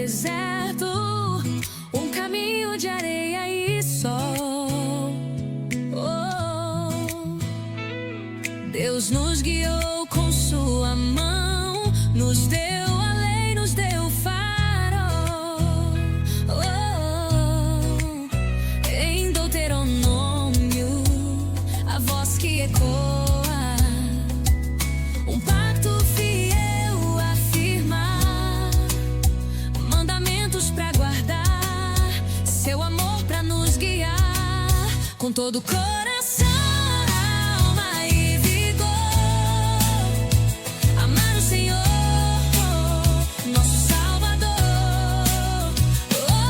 deserto, um caminho de areia e sol. Oh, Deus nos guiou com sua mão, nos deu a lei, nos deu o farol. Oh, em Deuteronômio, a voz que ecoa, um pacto fiel a firmar, mandamentos pra guardar, seu amor pra nos guiar, com todo o coração, alma e vigor, amar o Senhor, nosso Salvador,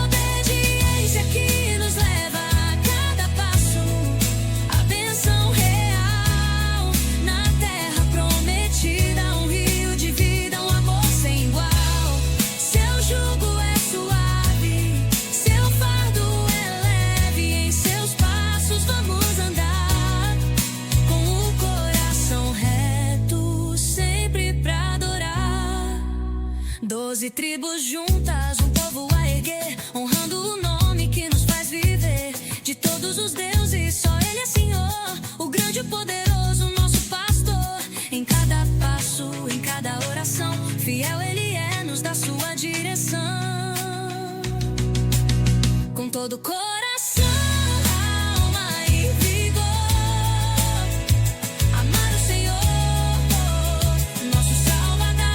obediência que nos leva a cada passo, a bênção real na terra prometida, um rio de vida, um amor sem igual. Seu jugo é suave, seu fardo é leve, em seus passos vamos andar, com o coração reto, sempre pra adorar. 12 tribos juntas, um povo a erguer, honrando o nome que nos faz viver. De todos os deuses, só Ele é Senhor, o grande e poderoso, nosso pastor. Em cada passo, em cada oração, fiel Ele é, nos dá sua direção. Com todo o coração, alma e vigor, amar o Senhor, nosso Salvador,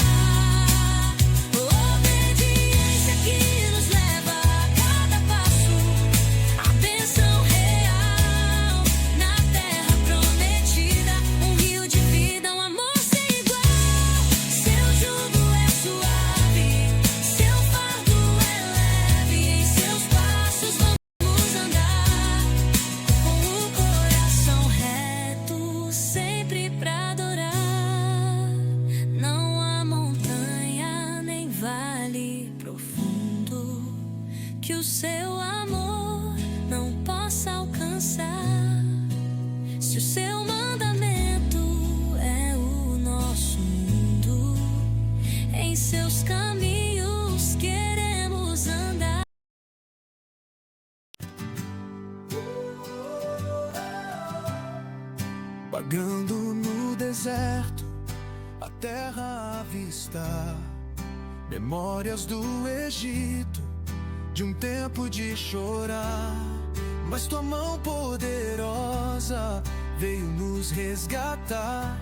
obediência que nos leva a cada passo, a bênção real na terra prometida, um rio de vida, um amor sem igual. Seu jugo é suave, seu fardo é leve, em seus passos vamos andar, com o coração reto, sempre pra adorar. Não há montanha nem vale profundo que o seu amor não possa alcançar. Se o seu mandamento é o nosso mundo, em seus caminhos queremos andar. Vagando no deserto, a terra à vista, memórias do Egito, de um tempo de chorar. Mas tua mão poderosa veio nos resgatar,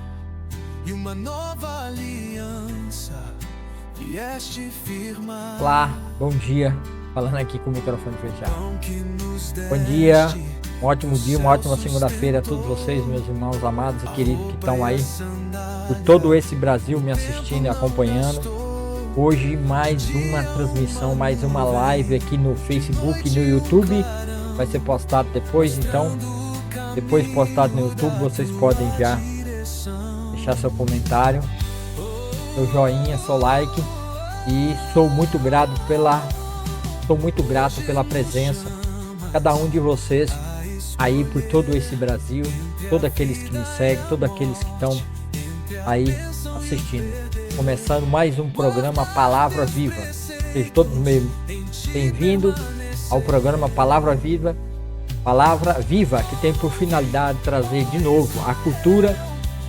e uma nova aliança vieste firmar. Olá, bom dia. Falando aqui com o microfone fechado. Pão que nos Bom dia, deste, um ótimo dia, uma ótima segunda-feira a todos vocês, meus irmãos amados e queridos que estão aí por todo esse Brasil me assistindo e acompanhando. Hoje mais uma transmissão, mais uma live aqui no Facebook e no YouTube. Vai ser postado depois, então depois de postado no YouTube vocês podem já deixar seu comentário, seu joinha, seu like, e sou muito grato pela presença de cada um de vocês aí por todo esse Brasil, todos aqueles que me seguem, todos aqueles que estão aí assistindo. Começando mais um programa Palavra Viva. Sejam todos bem-vindos ao programa Palavra Viva, que tem por finalidade trazer de novo a cultura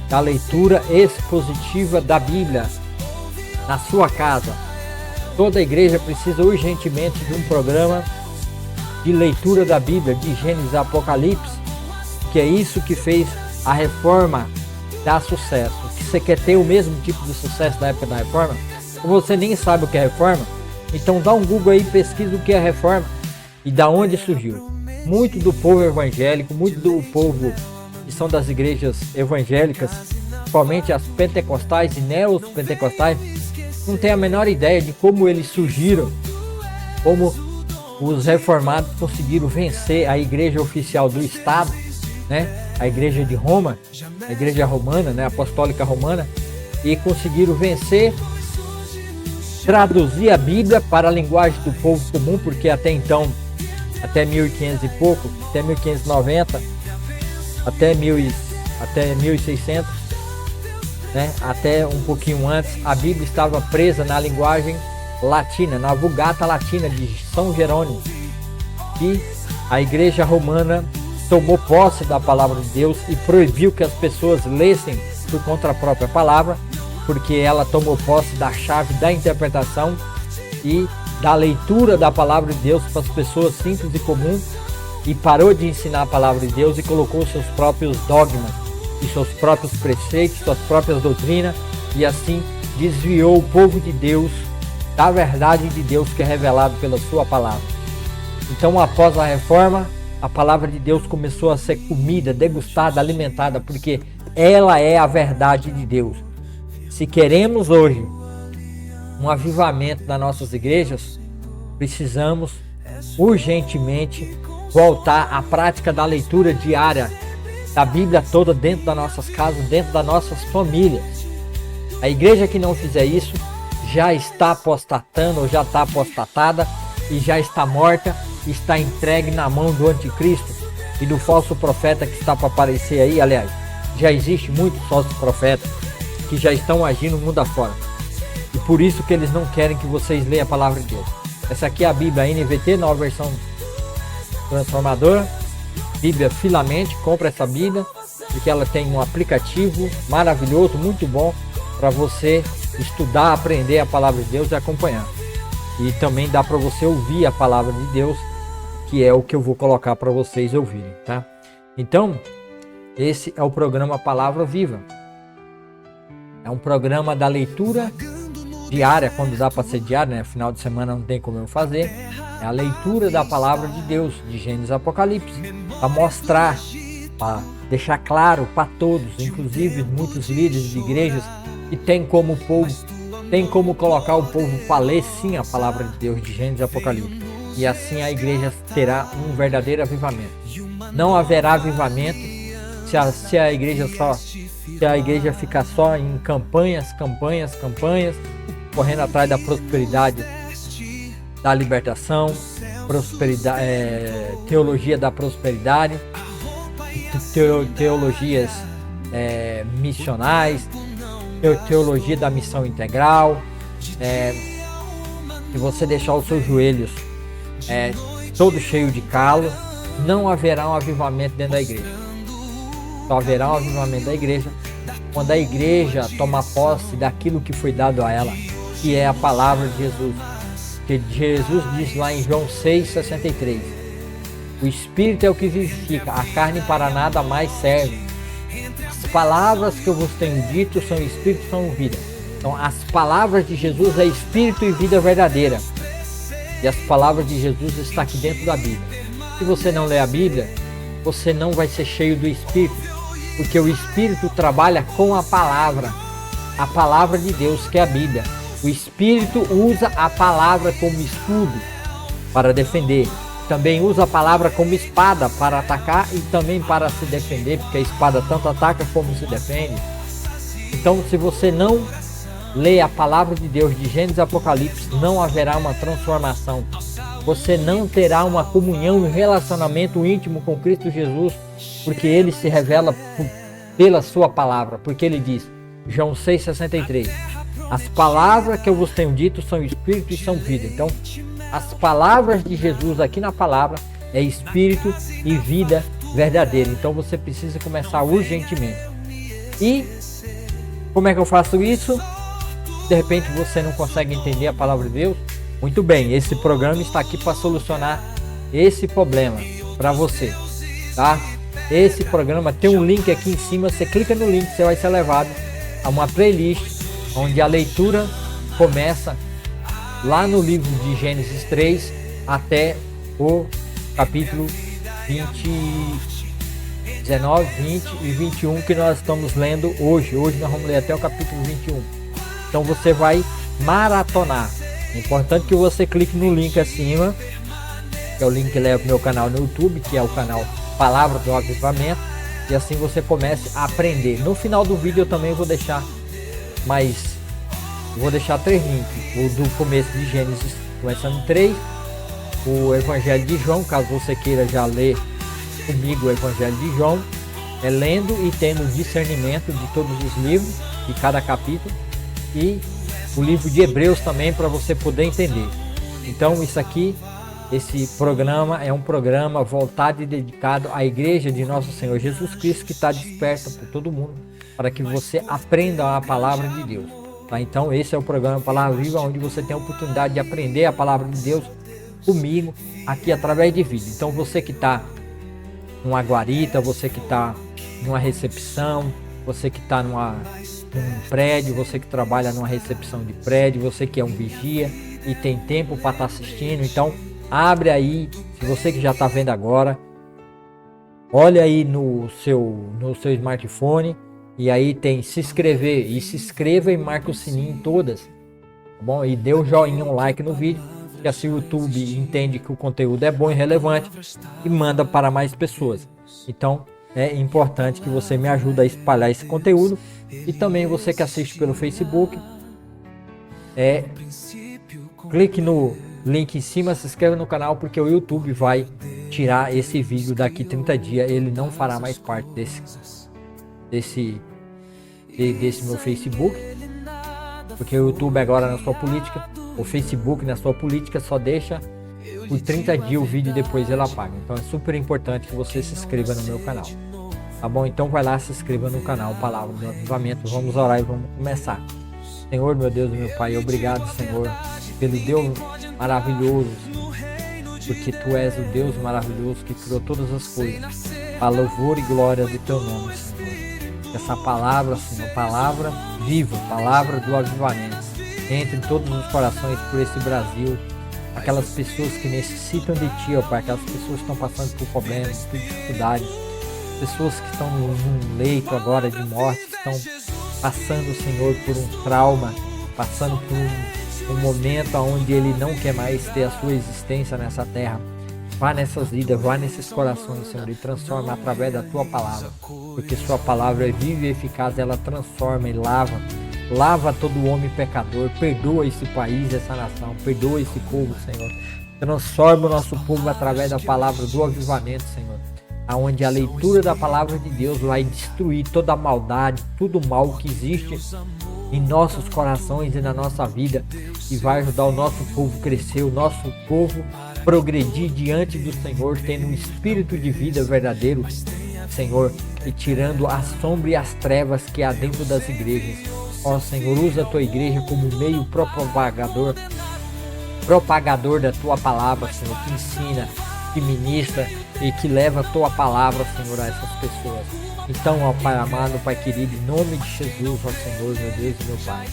da leitura expositiva da Bíblia na sua casa. Toda a igreja precisa urgentemente de um programa de leitura da Bíblia, de Gênesis a Apocalipse, que é isso que fez a reforma dar sucesso. Se você quer ter o mesmo tipo de sucesso da época da reforma, ou você nem sabe o que é reforma, então dá um Google aí e pesquisa o que é reforma e da onde surgiu. Muito do povo evangélico, muito do povo que são das igrejas evangélicas, principalmente as pentecostais e neopentecostais, não tem a menor ideia de como eles surgiram, como os reformados conseguiram vencer a igreja oficial do Estado, né? A igreja de Roma, a igreja romana, né? Apostólica romana, e conseguiram vencer, traduzir a Bíblia para a linguagem do povo comum, porque até então, até 1500 e pouco, até 1590, até 1600, né? Até um pouquinho antes, a Bíblia estava presa na linguagem Latina, na Vulgata Latina de São Jerônimo. E a Igreja Romana tomou posse da palavra de Deus e proibiu que as pessoas lessem por conta da própria palavra, porque ela tomou posse da chave da interpretação e da leitura da palavra de Deus para as pessoas simples e comuns, e parou de ensinar a palavra de Deus e colocou seus próprios dogmas e seus próprios preceitos, suas próprias doutrinas, e assim desviou o povo de Deus da verdade de Deus que é revelado pela sua palavra. Então, após a reforma, a palavra de Deus começou a ser comida, degustada, alimentada, porque ela é a verdade de Deus. Se queremos hoje um avivamento nas nossas igrejas, precisamos urgentemente voltar à prática da leitura diária da Bíblia toda dentro das nossas casas, dentro das nossas famílias. A igreja que não fizer isso já está apostatando ou já está apostatada e já está morta, está entregue na mão do anticristo e do falso profeta que está para aparecer aí. Aliás, já existe muitos falsos profetas que já estão agindo no mundo afora, e por isso que eles não querem que vocês leiam a palavra de Deus. Essa aqui é a Bíblia NVT, nova versão transformadora, Bíblia Filamente. Compra essa Bíblia porque ela tem um aplicativo maravilhoso, muito bom para você estudar, aprender a palavra de Deus e acompanhar. E também dá para você ouvir a palavra de Deus, que é o que eu vou colocar para vocês ouvirem, tá? Então, esse é o programa Palavra Viva. É um programa da leitura diária, quando dá para ser diária, né? Final de semana não tem como eu fazer. É a leitura da palavra de Deus, de Gênesis a Apocalipse, para mostrar, para deixar claro para todos, inclusive muitos líderes de igrejas, que tem como colocar o povo para ler sim a palavra de Deus, de Gênesis a Apocalipse. E assim a igreja terá um verdadeiro avivamento. Não haverá avivamento se a igreja ficar só em campanhas, correndo atrás da prosperidade, da libertação, teologia da prosperidade, teologias missionais, teologia da missão integral. Se você deixar os seus joelhos todo cheio de calo, não haverá um avivamento dentro da igreja. Só haverá um avivamento da igreja quando a igreja tomar posse daquilo que foi dado a ela, que é a palavra de Jesus. Que Jesus diz lá em João 6,63: o Espírito é o que vivifica, a carne para nada mais serve. As palavras que eu vos tenho dito são Espírito e são vida. Então as palavras de Jesus é Espírito e vida verdadeira. E as palavras de Jesus estão aqui dentro da Bíblia. Se você não lê a Bíblia, você não vai ser cheio do Espírito, porque o Espírito trabalha com a palavra de Deus, que é a Bíblia. O Espírito usa a palavra como escudo para defender. Também usa a palavra como espada para atacar e também para se defender, porque a espada tanto ataca como se defende. Então, se você não lê a palavra de Deus de Gênesis e Apocalipse, não haverá uma transformação. Você não terá uma comunhão e relacionamento íntimo com Cristo Jesus, porque Ele se revela pela sua palavra, porque Ele diz, João 6,63, as palavras que eu vos tenho dito são Espírito e são vida. Então, as palavras de Jesus aqui na palavra é Espírito e vida verdadeira. Então, você precisa começar urgentemente. E como é que eu faço isso? De repente você não consegue entender a palavra de Deus? Muito bem, esse programa está aqui para solucionar esse problema para você, tá? Esse programa tem um link aqui em cima, você clica no link, você vai ser levado a uma playlist onde a leitura começa lá no livro de Gênesis 3 até o capítulo 19, 20 e 21 que nós estamos lendo hoje. Hoje nós vamos ler até o capítulo 21. Então você vai maratonar. É importante que você clique no link acima, que é o link que leva para o meu canal no YouTube, que é o canal Palavra do Avivamento, e assim você comece a aprender. No final do vídeo eu também vou deixar três links: o do começo de Gênesis, começando 3, o Evangelho de João, caso você queira já ler comigo o Evangelho de João, lendo e tendo discernimento de todos os livros, de cada capítulo, e o livro de Hebreus também, para você poder entender. Então isso aqui, esse programa é um programa voltado e dedicado à igreja de nosso Senhor Jesus Cristo, que está desperta por todo mundo, para que você aprenda a palavra de Deus. Tá? Então esse é o programa Palavra Viva, onde você tem a oportunidade de aprender a palavra de Deus comigo, aqui através de vídeo. Então você que está numa guarita, você que está numa recepção, você que está num prédio, você que trabalha numa recepção de prédio, você que é um vigia e tem tempo para estar assistindo, então abre aí, se você que já está vendo agora, olha aí no seu smartphone, e aí tem se inscrever, e se inscreva e marca o sininho em todas, tá bom? E dê um joinha, um like no vídeo, que assim o YouTube entende que o conteúdo é bom e relevante e manda para mais pessoas. Então é importante que você me ajude a espalhar esse conteúdo, e também você que assiste pelo Facebook, clique no link em cima, se inscreva no canal, porque o YouTube vai tirar esse vídeo daqui 30 dias, ele não fará mais parte desse meu Facebook, porque o YouTube agora na sua política, o Facebook na sua política só deixa por 30 dias o vídeo e depois ele apaga. Então é super importante que você se inscreva no meu canal, tá bom? Então vai lá, se inscreva no canal Palavra do Avivamento. Vamos orar e vamos começar. Senhor, meu Deus e meu Pai, obrigado, Senhor, pelo Deus maravilhoso, porque Tu és o Deus maravilhoso que criou todas as coisas, a louvor e glória do Teu nome, Senhor. Essa palavra, Senhor, palavra viva, palavra do avivamento, entre em todos os corações por esse Brasil, aquelas pessoas que necessitam de Ti, ó Pai, aquelas pessoas que estão passando por problemas, por dificuldades, pessoas que estão num leito agora de morte, estão passando, Senhor, por um trauma, passando por um momento onde ele não quer mais ter a sua existência nessa terra. Vá nessas vidas, vá nesses corações, Senhor, e transforma através da Tua palavra, porque Sua palavra é viva e eficaz, ela transforma e lava todo homem pecador, perdoa esse país, essa nação, perdoa esse povo, Senhor. Transforma o nosso povo através da palavra do avivamento, Senhor, aonde a leitura da palavra de Deus vai destruir toda a maldade, tudo o mal que existe em nossos corações e na nossa vida, e vai ajudar o nosso povo a crescer, o nosso povo progredir diante do Senhor, tendo um espírito de vida verdadeiro, Senhor, e tirando a sombra e as trevas que há dentro das igrejas. Ó Senhor, usa a Tua igreja como meio propagador da Tua palavra, Senhor, que ensina, que ministra e que leva a Tua palavra, Senhor, a essas pessoas. Então, ó Pai amado, Pai querido, em nome de Jesus, ó Senhor, meu Deus e meu Pai,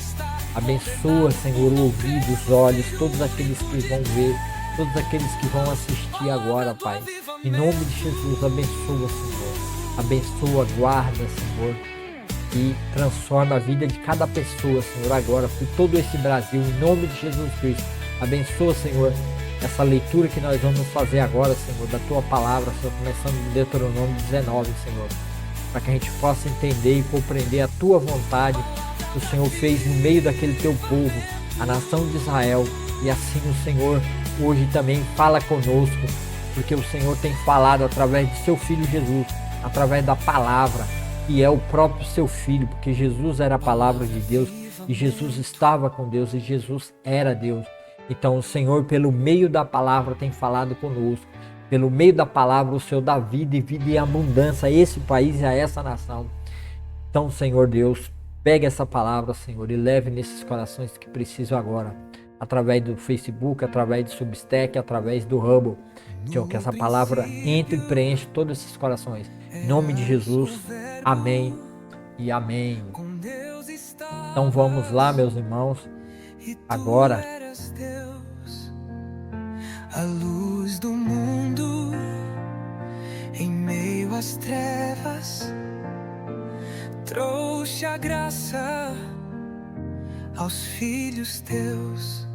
abençoa, Senhor, o ouvido, os olhos, todos aqueles que vão ver, todos aqueles que vão assistir agora, Pai. Em nome de Jesus, abençoa, Senhor. Abençoa, guarda, Senhor, e transforma a vida de cada pessoa, Senhor, agora, por todo esse Brasil, em nome de Jesus Cristo. Abençoa, Senhor, essa leitura que nós vamos fazer agora, Senhor, da Tua palavra, Senhor, começando em Deuteronômio 19, Senhor, para que a gente possa entender e compreender a Tua vontade que o Senhor fez no meio daquele Teu povo, a nação de Israel. E assim o Senhor hoje também fala conosco, porque o Senhor tem falado através de Seu Filho Jesus, através da palavra, que é o próprio Seu Filho, porque Jesus era a palavra de Deus, e Jesus estava com Deus, e Jesus era Deus. Então o Senhor, pelo meio da palavra, tem falado conosco. Pelo meio da palavra, o Senhor dá vida e abundância a esse país e a essa nação. Então, Senhor Deus, pegue essa palavra, Senhor, e leve nesses corações que precisam agora, através do Facebook, através do Substack, através do Hubble. Senhor, que essa palavra entre e preenche todos esses corações. Em nome de Jesus, amém e amém. Então vamos lá, meus irmãos, agora. A luz do mundo em meio às trevas, trouxe a graça aos filhos Teus.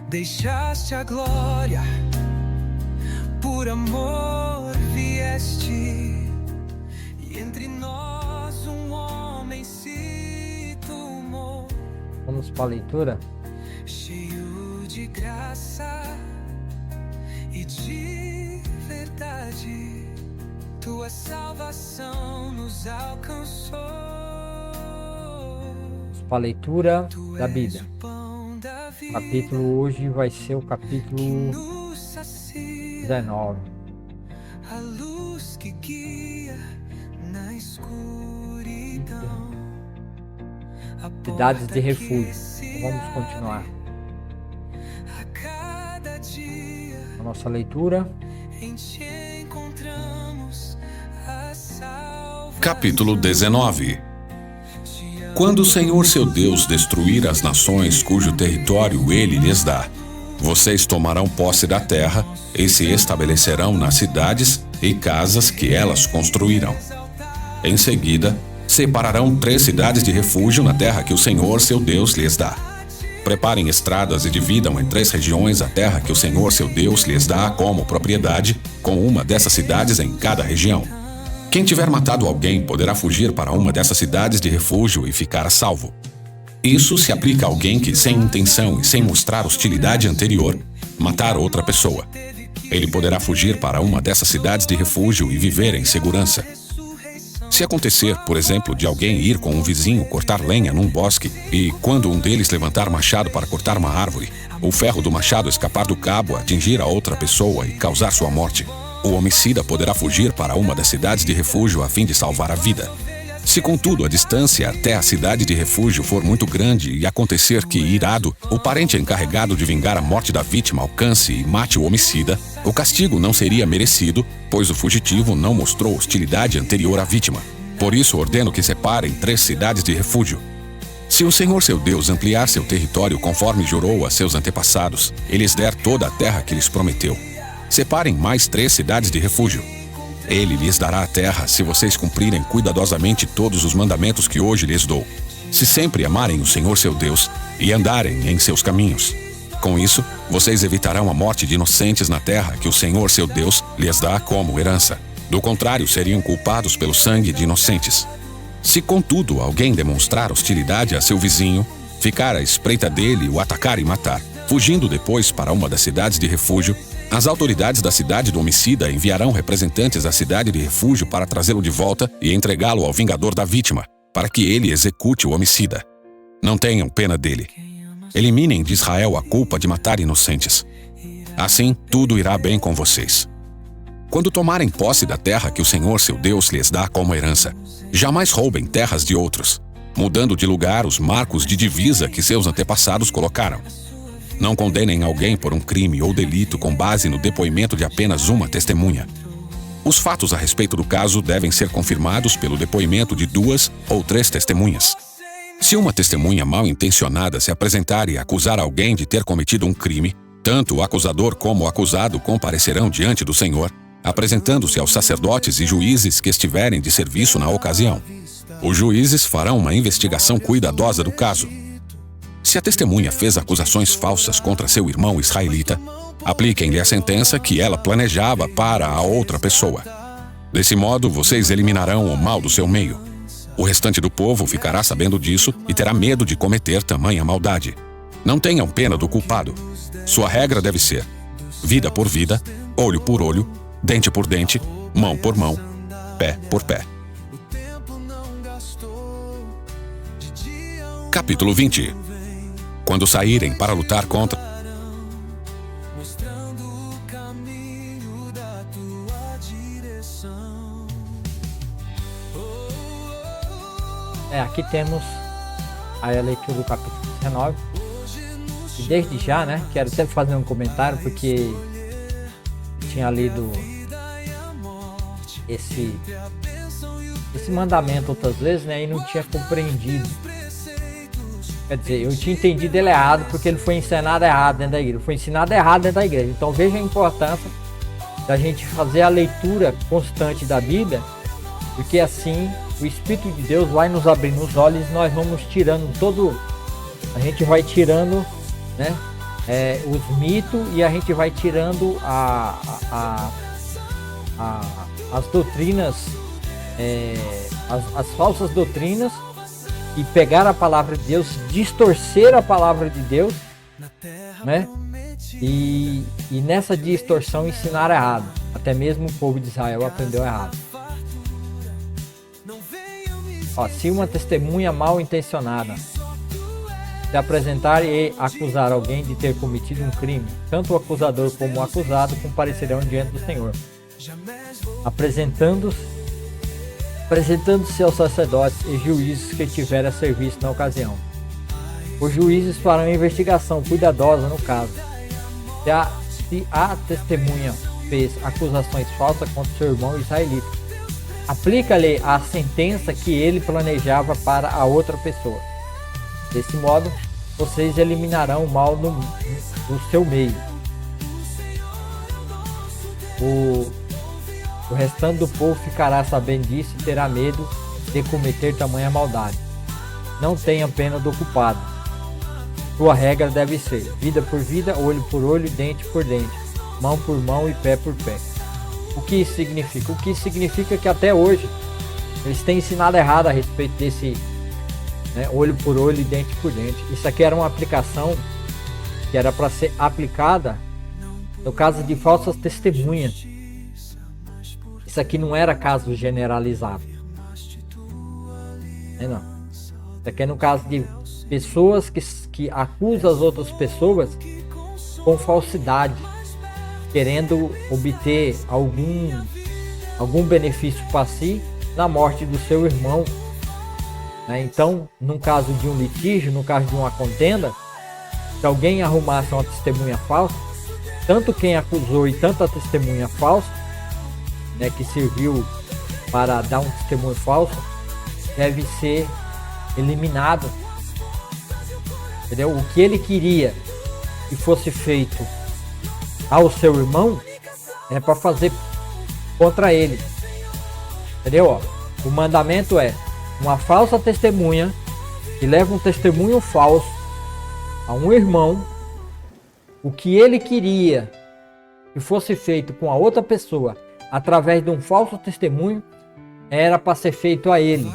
Deixaste a glória, por amor vieste, e entre nós um homem se tomou. Vamos para a leitura? Cheio de graça e de verdade, Tua salvação nos alcançou. para a leitura da Bíblia. O capítulo hoje vai ser o capítulo 19. A luz que guia na escuridão. Cidades de refúgio. Então, vamos continuar A cada dia a nossa leitura. em ti encontramos a salvação. Capítulo 19. Quando o Senhor seu Deus destruir as nações cujo território ele lhes dá, vocês tomarão posse da terra e se estabelecerão nas cidades e casas que elas construirão. Em seguida, separarão 3 cidades de refúgio na terra que o Senhor seu Deus lhes dá. Preparem estradas e dividam em 3 regiões a terra que o Senhor seu Deus lhes dá como propriedade, com uma dessas cidades em cada região. Quem tiver matado alguém poderá fugir para uma dessas cidades de refúgio e ficar a salvo. Isso se aplica a alguém que, sem intenção e sem mostrar hostilidade anterior, matar outra pessoa. Ele poderá fugir para uma dessas cidades de refúgio e viver em segurança. Se acontecer, por exemplo, de alguém ir com um vizinho cortar lenha num bosque e, quando um deles levantar machado para cortar uma árvore, o ferro do machado escapar do cabo, atingir a outra pessoa e causar sua morte, o homicida poderá fugir para uma das cidades de refúgio a fim de salvar a vida. Se, contudo, a distância até a cidade de refúgio for muito grande e acontecer que, irado, o parente encarregado de vingar a morte da vítima alcance e mate o homicida, o castigo não seria merecido, pois o fugitivo não mostrou hostilidade anterior à vítima. Por isso, ordeno que separem 3 cidades de refúgio. Se o Senhor seu Deus ampliar seu território conforme jurou a seus antepassados e lhes der toda a terra que lhes prometeu, separem mais 3 cidades de refúgio. Ele lhes dará a terra se vocês cumprirem cuidadosamente todos os mandamentos que hoje lhes dou, se sempre amarem o Senhor seu Deus e andarem em seus caminhos. Com isso, vocês evitarão a morte de inocentes na terra que o Senhor seu Deus lhes dá como herança. Do contrário, seriam culpados pelo sangue de inocentes. Se, contudo, alguém demonstrar hostilidade a seu vizinho, ficar à espreita dele, o atacar e matar, fugindo depois para uma das cidades de refúgio, as autoridades da cidade do homicida enviarão representantes à cidade de refúgio para trazê-lo de volta e entregá-lo ao vingador da vítima, para que ele execute o homicida. Não tenham pena dele. Eliminem de Israel a culpa de matar inocentes. Assim, tudo irá bem com vocês. Quando tomarem posse da terra que o Senhor seu Deus lhes dá como herança, jamais roubem terras de outros, mudando de lugar os marcos de divisa que seus antepassados colocaram. Não condenem alguém por um crime ou delito com base no depoimento de apenas uma testemunha. Os fatos a respeito do caso devem ser confirmados pelo depoimento de 2 ou 3 testemunhas. Se uma testemunha mal intencionada se apresentar e acusar alguém de ter cometido um crime, tanto o acusador como o acusado comparecerão diante do Senhor, apresentando-se aos sacerdotes e juízes que estiverem de serviço na ocasião. Os juízes farão uma investigação cuidadosa do caso. Se a testemunha fez acusações falsas contra seu irmão israelita, apliquem-lhe a sentença que ela planejava para a outra pessoa. Desse modo, vocês eliminarão o mal do seu meio. O restante do povo ficará sabendo disso e terá medo de cometer tamanha maldade. Não tenham pena do culpado. Sua regra deve ser: vida por vida, olho por olho, dente por dente, mão por mão, pé por pé. Capítulo 20. Quando saírem para lutar contra... Mostrando o caminho da tua direção. Aqui temos a leitura do capítulo 19. E desde já, né, quero até fazer um comentário, porque tinha lido esse mandamento outras vezes, né, e não tinha compreendido. Quer dizer, eu tinha entendido ele errado, porque ele foi ensinado errado dentro da igreja. Foi ensinado errado dentro da igreja. Então veja a importância da gente fazer a leitura constante da Bíblia, porque assim o Espírito de Deus vai nos abrindo os olhos e nós vamos tirando a gente vai tirando, né, os mitos, e a gente vai tirando as doutrinas, as falsas doutrinas, e pegar a palavra de Deus, distorcer a palavra de Deus, né? E nessa distorção ensinar errado. Até mesmo o povo de Israel aprendeu errado. Se uma testemunha mal intencionada se apresentar e acusar alguém de ter cometido um crime, tanto o acusador como o acusado comparecerão diante do Senhor, apresentando-se aos sacerdotes e juízes que tiverem a serviço na ocasião. Os juízes farão investigação cuidadosa no caso. Se a testemunha fez acusações falsas contra seu irmão israelita, aplica-lhe a sentença que ele planejava para a outra pessoa. Desse modo, vocês eliminarão o mal do seu meio. O restante do povo ficará sabendo disso e terá medo de cometer tamanha maldade. Não tenha pena do culpado. Sua regra deve ser vida por vida, olho por olho, dente por dente, mão por mão e pé por pé. O que isso significa? O que isso significa que até hoje eles têm ensinado errado a respeito desse olho por olho e dente por dente. Isso aqui era uma aplicação que era para ser aplicada no caso de falsas testemunhas. Isso aqui não era caso generalizado. Não. Isso aqui é no caso de pessoas que acusam as outras pessoas com falsidade, querendo obter algum benefício para si na morte do seu irmão. Então, no caso de um litígio, no caso de uma contenda, se alguém arrumasse uma testemunha falsa, tanto quem acusou e tanto a testemunha falsa, que serviu para dar um testemunho falso, deve ser eliminado. Entendeu? O que ele queria que fosse feito ao seu irmão é para fazer contra ele. Entendeu? O mandamento é uma falsa testemunha que leva um testemunho falso a um irmão. O que ele queria que fosse feito com a outra pessoa através de um falso testemunho era para ser feito a ele,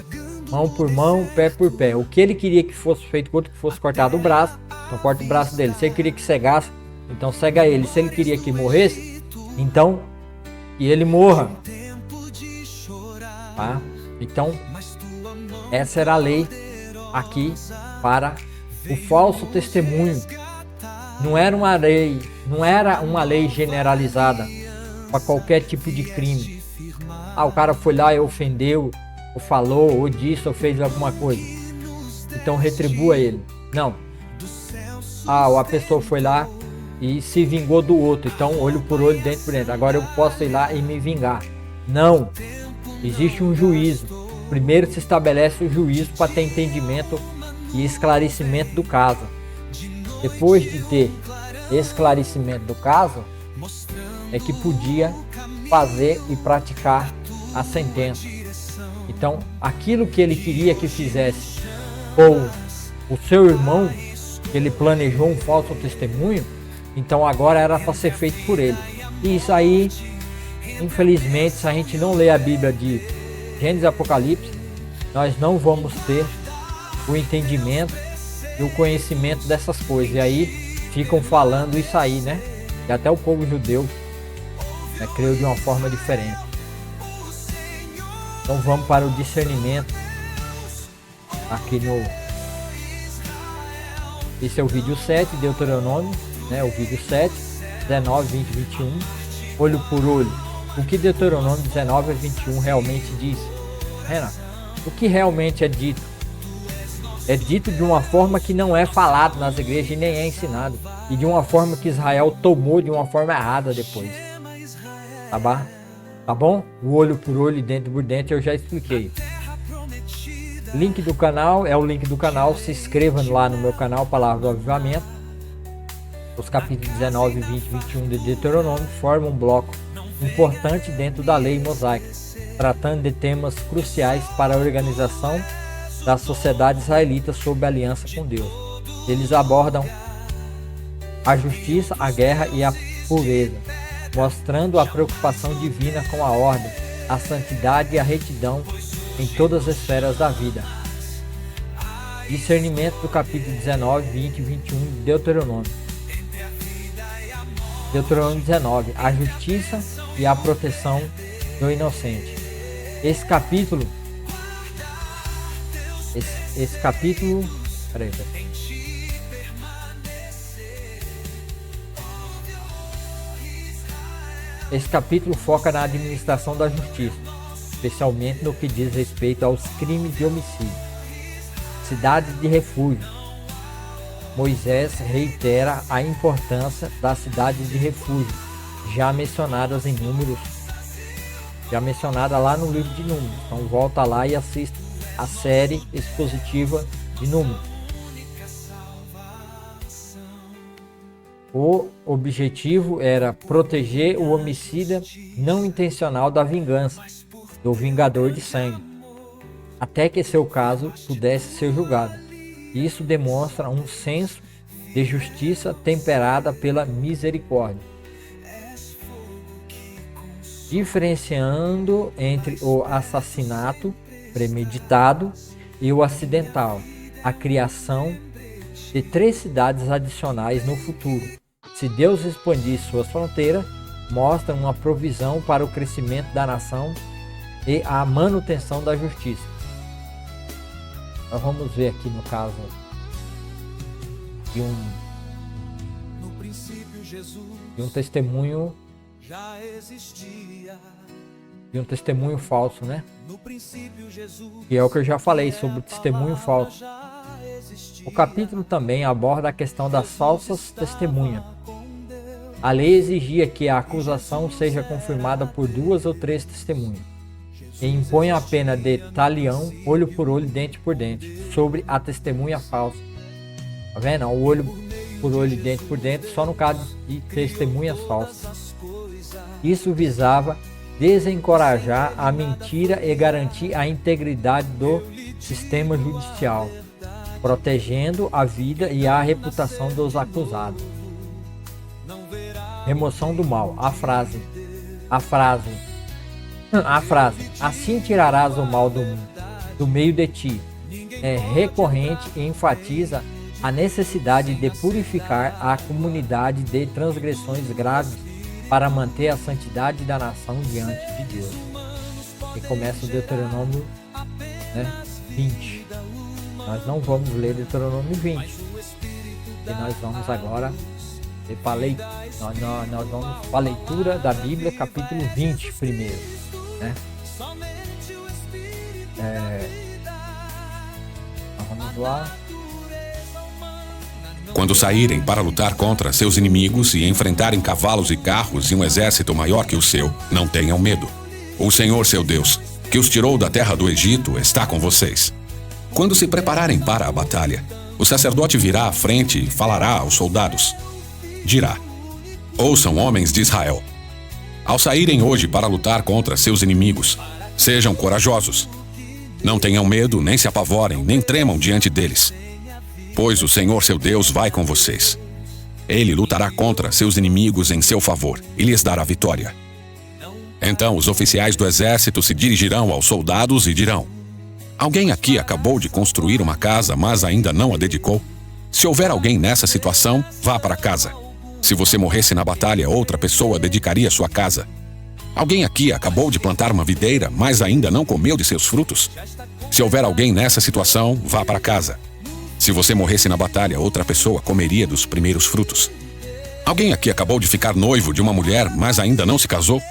mão por mão, pé por pé. O que ele queria que fosse feito com outro, que fosse cortado o braço, então corta o braço dele. Se ele queria que cegasse, então cega ele. Se ele queria que morresse, então que ele morra. Tá? Então essa era a lei aqui para o falso testemunho. Não era uma lei generalizada para qualquer tipo de crime. O cara foi lá e ofendeu, ou falou, ou disse, ou fez alguma coisa, então retribua ele. Não. A pessoa foi lá e se vingou do outro, então olho por olho, dente por dente. Agora eu posso ir lá e me vingar. Não. Existe um juízo. Primeiro se estabelece o juízo para ter entendimento e esclarecimento do caso. Depois de ter esclarecimento do caso, é que podia fazer e praticar a sentença. Então, aquilo que ele queria que fizesse com o seu irmão, que ele planejou um falso testemunho, então agora era para ser feito por ele. E isso aí, infelizmente, se a gente não ler a Bíblia de Gênesis e Apocalipse, nós não vamos ter o entendimento e o conhecimento dessas coisas. E aí ficam falando isso aí, né? E até o povo judeu creu de uma forma diferente. Então vamos para o discernimento aqui no... Esse é o vídeo 7, Deuteronômio, o vídeo 7, 19, 20, 21. Olho por olho. O que Deuteronômio 19 a 21 realmente diz? Renato, o que realmente é dito? É dito de uma forma que não é falado nas igrejas e nem é ensinado. E de uma forma que Israel tomou de uma forma errada depois. Tá bom? O olho por olho e dente por dente eu já expliquei. Link do canal é o link do canal. Se inscreva lá no meu canal Palavra do Avivamento. Os capítulos 19, 20 e 21 de Deuteronômio formam um bloco importante dentro da lei mosaica, tratando de temas cruciais para a organização da sociedade israelita sob a aliança com Deus. Eles abordam a justiça, a guerra e a pureza, mostrando a preocupação divina com a ordem, a santidade e a retidão em todas as esferas da vida. Discernimento do capítulo 19, 20 e 21 de Deuteronômio. Deuteronômio 19, a justiça e a proteção do inocente. Esse capítulo, peraí. Esse capítulo foca na administração da justiça, especialmente no que diz respeito aos crimes de homicídio. Cidades de refúgio. Moisés reitera a importância das cidades de refúgio, já mencionadas em Números, já mencionada lá no livro de Números. Então volta lá e assista a série expositiva de Números. O objetivo era proteger o homicida não intencional da vingança, do vingador de sangue, até que seu caso pudesse ser julgado. Isso demonstra um senso de justiça temperada pela misericórdia, diferenciando entre o assassinato premeditado e o acidental, a criação de 3 cidades adicionais no futuro. Se Deus expandir suas fronteiras, mostra uma provisão para o crescimento da nação e a manutenção da justiça. Nós vamos ver aqui no caso de um testemunho falso, né? Que é o que eu já falei sobre o testemunho falso. O capítulo também aborda a questão das falsas testemunhas. A lei exigia que a acusação seja confirmada por 2 ou 3 testemunhas e impõe a pena de talião, olho por olho, dente por dente, sobre a testemunha falsa. Tá vendo? O olho por olho, dente por dente, só no caso de testemunhas falsas. Isso visava desencorajar a mentira e garantir a integridade do sistema judicial, protegendo a vida e a reputação dos acusados. Remoção do mal. A frase, assim tirarás o mal do meio de ti, é recorrente e enfatiza a necessidade de purificar a comunidade de transgressões graves para manter a santidade da nação diante de Deus. E começa o Deuteronômio 20. Nós não vamos ler Deuteronômio 20. E nós vamos agora nós vamos para a leitura da Bíblia, capítulo 20 primeiro, né? Vamos lá. Quando saírem para lutar contra seus inimigos e enfrentarem cavalos e carros e um exército maior que o seu, não tenham medo. O Senhor, seu Deus, que os tirou da terra do Egito, está com vocês. Quando se prepararem para a batalha, o sacerdote virá à frente e falará aos soldados. Dirá: ouçam, homens de Israel. Ao saírem hoje para lutar contra seus inimigos, sejam corajosos. Não tenham medo, nem se apavorem, nem tremam diante deles. Pois o Senhor, seu Deus, vai com vocês. Ele lutará contra seus inimigos em seu favor e lhes dará vitória. Então os oficiais do exército se dirigirão aos soldados e dirão: alguém aqui acabou de construir uma casa, mas ainda não a dedicou? Se houver alguém nessa situação, vá para casa. Se você morresse na batalha, outra pessoa dedicaria sua casa. Alguém aqui acabou de plantar uma videira, mas ainda não comeu de seus frutos? Se houver alguém nessa situação, vá para casa. Se você morresse na batalha, outra pessoa comeria dos primeiros frutos. Alguém aqui acabou de ficar noivo de uma mulher, mas ainda não se casou?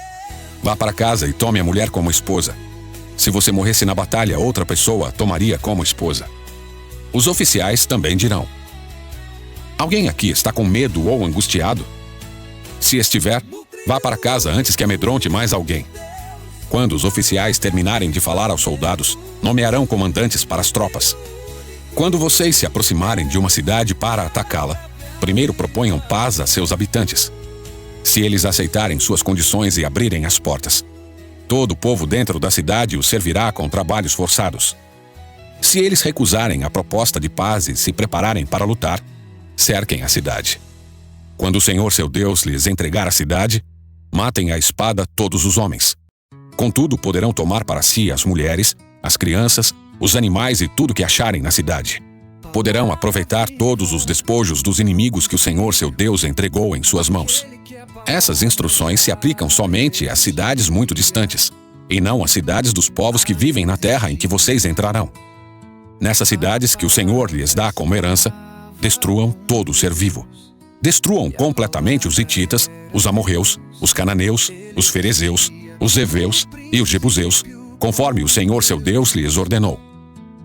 Vá para casa e tome a mulher como esposa. Se você morresse na batalha, outra pessoa a tomaria como esposa. Os oficiais também dirão: alguém aqui está com medo ou angustiado? Se estiver, vá para casa antes que amedronte mais alguém. Quando os oficiais terminarem de falar aos soldados, nomearão comandantes para as tropas. Quando vocês se aproximarem de uma cidade para atacá-la, primeiro proponham paz a seus habitantes. Se eles aceitarem suas condições e abrirem as portas, todo o povo dentro da cidade os servirá com trabalhos forçados. Se eles recusarem a proposta de paz e se prepararem para lutar, cerquem a cidade. Quando o Senhor, seu Deus, lhes entregar a cidade, matem à espada todos os homens. Contudo, poderão tomar para si as mulheres, as crianças, os animais e tudo que acharem na cidade. Poderão aproveitar todos os despojos dos inimigos que o Senhor, seu Deus, entregou em suas mãos. Essas instruções se aplicam somente às cidades muito distantes, e não às cidades dos povos que vivem na terra em que vocês entrarão. Nessas cidades que o Senhor lhes dá como herança, destruam todo ser vivo. destruam completamente os hititas, os amorreus, os cananeus, os ferezeus, os heveus e os jebuseus, conforme o Senhor seu Deus lhes ordenou.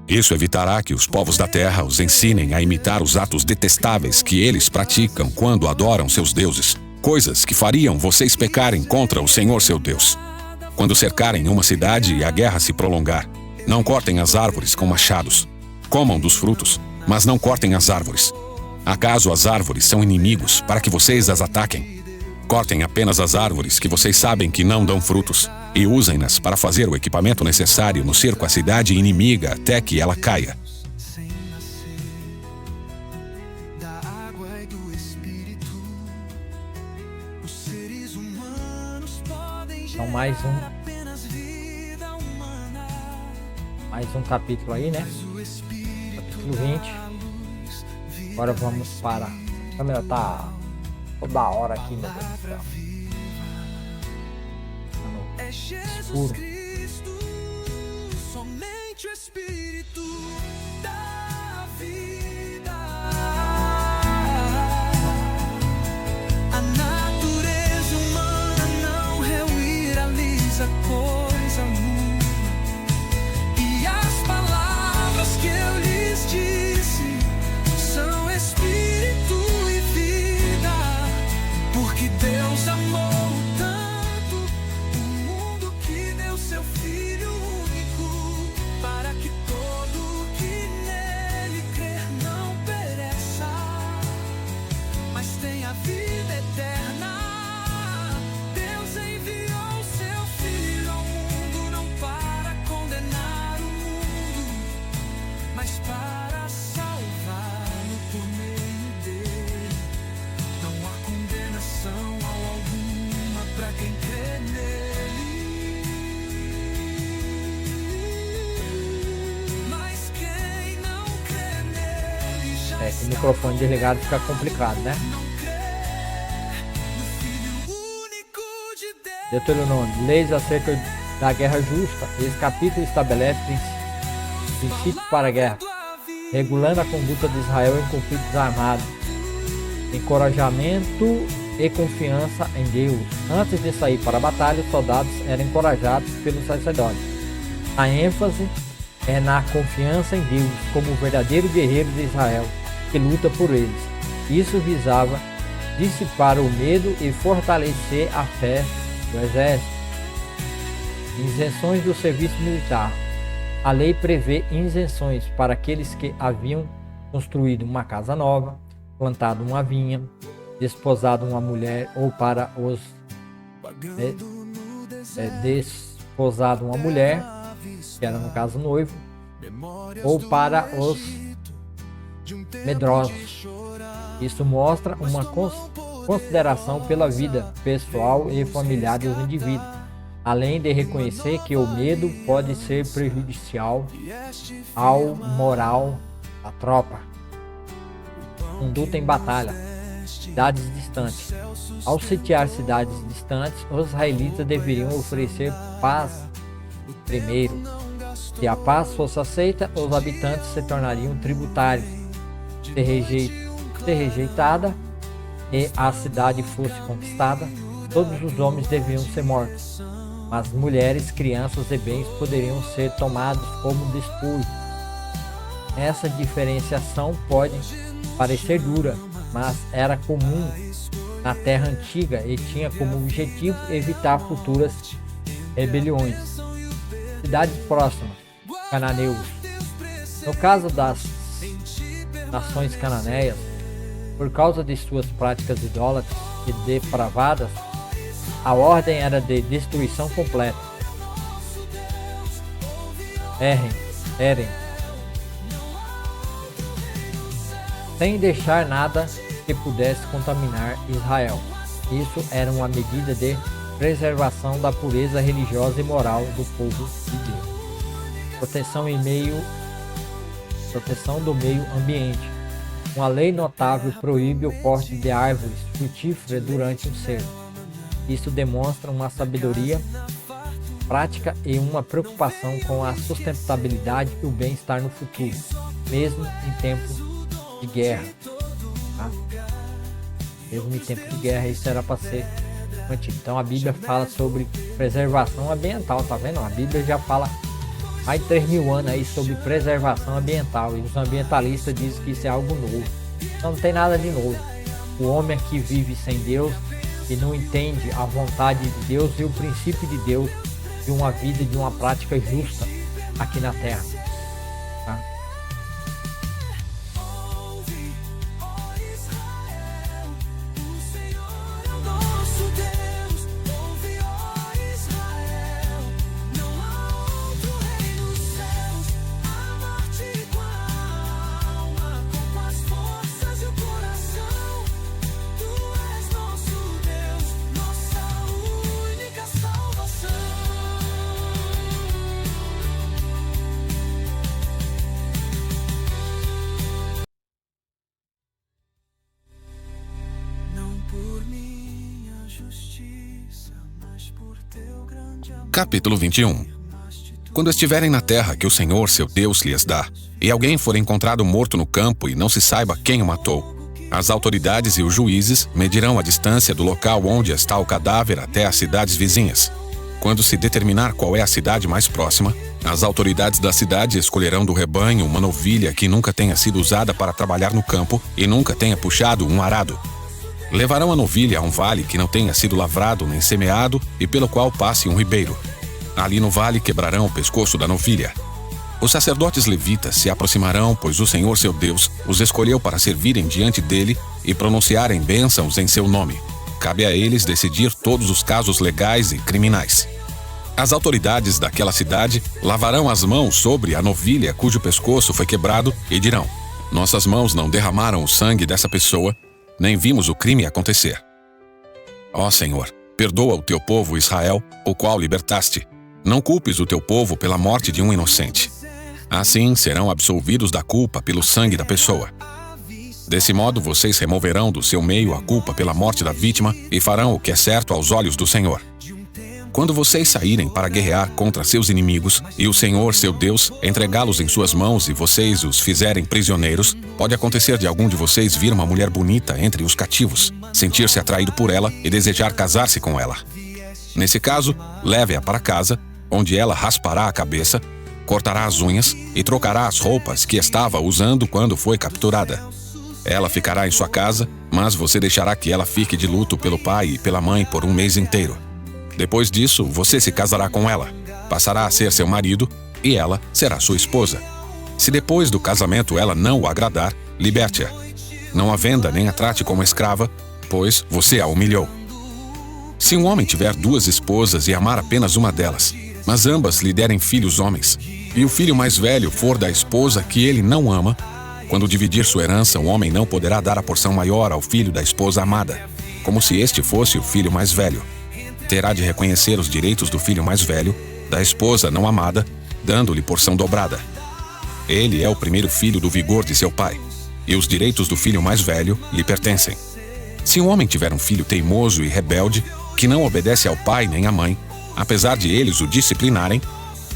Isso evitará que os povos da terra os ensinem a imitar os atos detestáveis que eles praticam quando adoram seus deuses, coisas que fariam vocês pecarem contra o Senhor seu Deus. Quando cercarem uma cidade e a guerra se prolongar, não cortem as árvores com machados. Comam dos frutos, mas não cortem as árvores. Acaso as árvores são inimigos para que vocês as ataquem? Cortem apenas as árvores que vocês sabem que não dão frutos e usem-nas para fazer o equipamento necessário no cerco à cidade inimiga até que ela caia. sem nascer da água e do Espírito, os seres humanos podem Então gerar mais apenas vida humana. um capítulo aí, né? O Espírito Capítulo 20. Agora vamos para... A câmera tá toda hora aqui, meu Deus do céu. é Jesus Escuro. Cristo, somente o Espírito da vida. A natureza humana não realiza coisa alguma, e as palavras que eu lhes disse são Espírito e vida, porque Deus amou tanto o mundo que deu seu Filho único, para que todo que nele crer não pereça, mas tenha vida eterna. Deus enviou seu Filho ao mundo não para condenar o mundo, mas para salvá-lo por meio dele. Não há condenação alguma para quem crê nele. Mas quem não crê nele já Com o microfone desligado fica complicado, né? único de Deus. Deuteronômio, leis acerca da guerra justa. Esse capítulo estabelece princípios para a guerra, regulando a conduta de Israel em conflitos armados, encorajamento e confiança em Deus. Antes de sair para a batalha, os soldados eram encorajados pelos sacerdotes. A ênfase é na confiança em Deus como o verdadeiro guerreiro de Israel, que luta por eles. Isso visava dissipar o medo e fortalecer a fé do exército. Isenções do serviço militar. A lei prevê isenções para aqueles que haviam construído uma casa nova, plantado uma vinha, desposado uma mulher, ou para os desposado uma mulher, que era no caso noivo, ou para os medrosos. Isso mostra uma consideração pela vida pessoal e familiar dos indivíduos, além de reconhecer que o medo pode ser prejudicial ao moral da tropa. Conduta em batalha. Cidades distantes. Ao sitiar cidades distantes, os israelitas deveriam oferecer paz primeiro. Se a paz fosse aceita, os habitantes se tornariam tributários. Se rejeitada e a cidade fosse conquistada, todos os homens deveriam ser mortos, mas mulheres, crianças e bens poderiam ser tomados como despojo. Essa diferenciação pode parecer dura, mas era comum na terra antiga e tinha como objetivo evitar futuras rebeliões. Cidades próximas, cananeus. No caso das nações cananeias, por causa de suas práticas idólatras e depravadas, a ordem era de destruição completa. Erem, sem deixar nada que pudesse contaminar Israel. Isso era uma medida de preservação da pureza religiosa e moral do povo de Deus. Proteção do meio ambiente. Uma lei notável proíbe o corte de árvores frutíferas durante um cerco. Isso demonstra uma sabedoria prática e uma preocupação com a sustentabilidade e o bem-estar no futuro, mesmo em tempos de guerra. Tá? Mesmo em tempo de guerra, isso era para ser mantido. Então a Bíblia fala sobre preservação ambiental, tá vendo? A Bíblia já fala mais de 3.000 anos aí sobre preservação ambiental, e os ambientalistas dizem que isso é algo novo. Então não tem nada de novo. O homem que vive sem Deus e não entende a vontade de Deus e o princípio de Deus de uma vida, de uma prática justa aqui na terra, tá? Ouve, ó Israel, o Senhor é o nosso Deus. Ouve, ó Israel, não há outro rei nos céus. Amar-te com a alma, com as forças e o coração. Tu és nosso Deus, nossa única salvação. Não por minha justiça, mas por teu grande amor. Capítulo 21. Quando estiverem na terra que o Senhor, seu Deus, lhes dá, e alguém for encontrado morto no campo e não se saiba quem o matou, as autoridades e os juízes medirão a distância do local onde está o cadáver até as cidades vizinhas. Quando se determinar qual é a cidade mais próxima, as autoridades da cidade escolherão do rebanho uma novilha que nunca tenha sido usada para trabalhar no campo e nunca tenha puxado um arado. Levarão a novilha a um vale que não tenha sido lavrado nem semeado e pelo qual passe um ribeiro. Ali no vale quebrarão o pescoço da novilha. Os sacerdotes levitas se aproximarão, pois o Senhor seu Deus os escolheu para servirem diante dele e pronunciarem bênçãos em seu nome. Cabe a eles decidir todos os casos legais e criminais. As autoridades daquela cidade lavarão as mãos sobre a novilha cujo pescoço foi quebrado e dirão: nossas mãos não derramaram o sangue dessa pessoa, nem vimos o crime acontecer. Ó Senhor, perdoa o teu povo Israel, o qual libertaste. Não culpes o teu povo pela morte de um inocente. Assim serão absolvidos da culpa pelo sangue da pessoa. Desse modo vocês removerão do seu meio a culpa pela morte da vítima e farão o que é certo aos olhos do Senhor. Quando vocês saírem para guerrear contra seus inimigos e o Senhor, seu Deus, entregá-los em suas mãos e vocês os fizerem prisioneiros, pode acontecer de algum de vocês vir uma mulher bonita entre os cativos, sentir-se atraído por ela e desejar casar-se com ela. Nesse caso, leve-a para casa, onde ela raspará a cabeça, cortará as unhas e trocará as roupas que estava usando quando foi capturada. Ela ficará em sua casa, mas você deixará que ela fique de luto pelo pai e pela mãe por um mês inteiro. Depois disso, você se casará com ela, passará a ser seu marido e ela será sua esposa. Se depois do casamento ela não o agradar, liberte-a. Não a venda nem a trate como escrava, pois você a humilhou. Se um homem tiver 2 esposas e amar apenas uma delas, mas ambas lhe derem filhos homens, e o filho mais velho for da esposa que ele não ama, quando dividir sua herança, o homem não poderá dar a porção maior ao filho da esposa amada, como se este fosse o filho mais velho. Terá de reconhecer os direitos do filho mais velho, da esposa não amada, dando-lhe porção dobrada. Ele é o primeiro filho do vigor de seu pai, e os direitos do filho mais velho lhe pertencem. Se um homem tiver um filho teimoso e rebelde, que não obedece ao pai nem à mãe, apesar de eles o disciplinarem,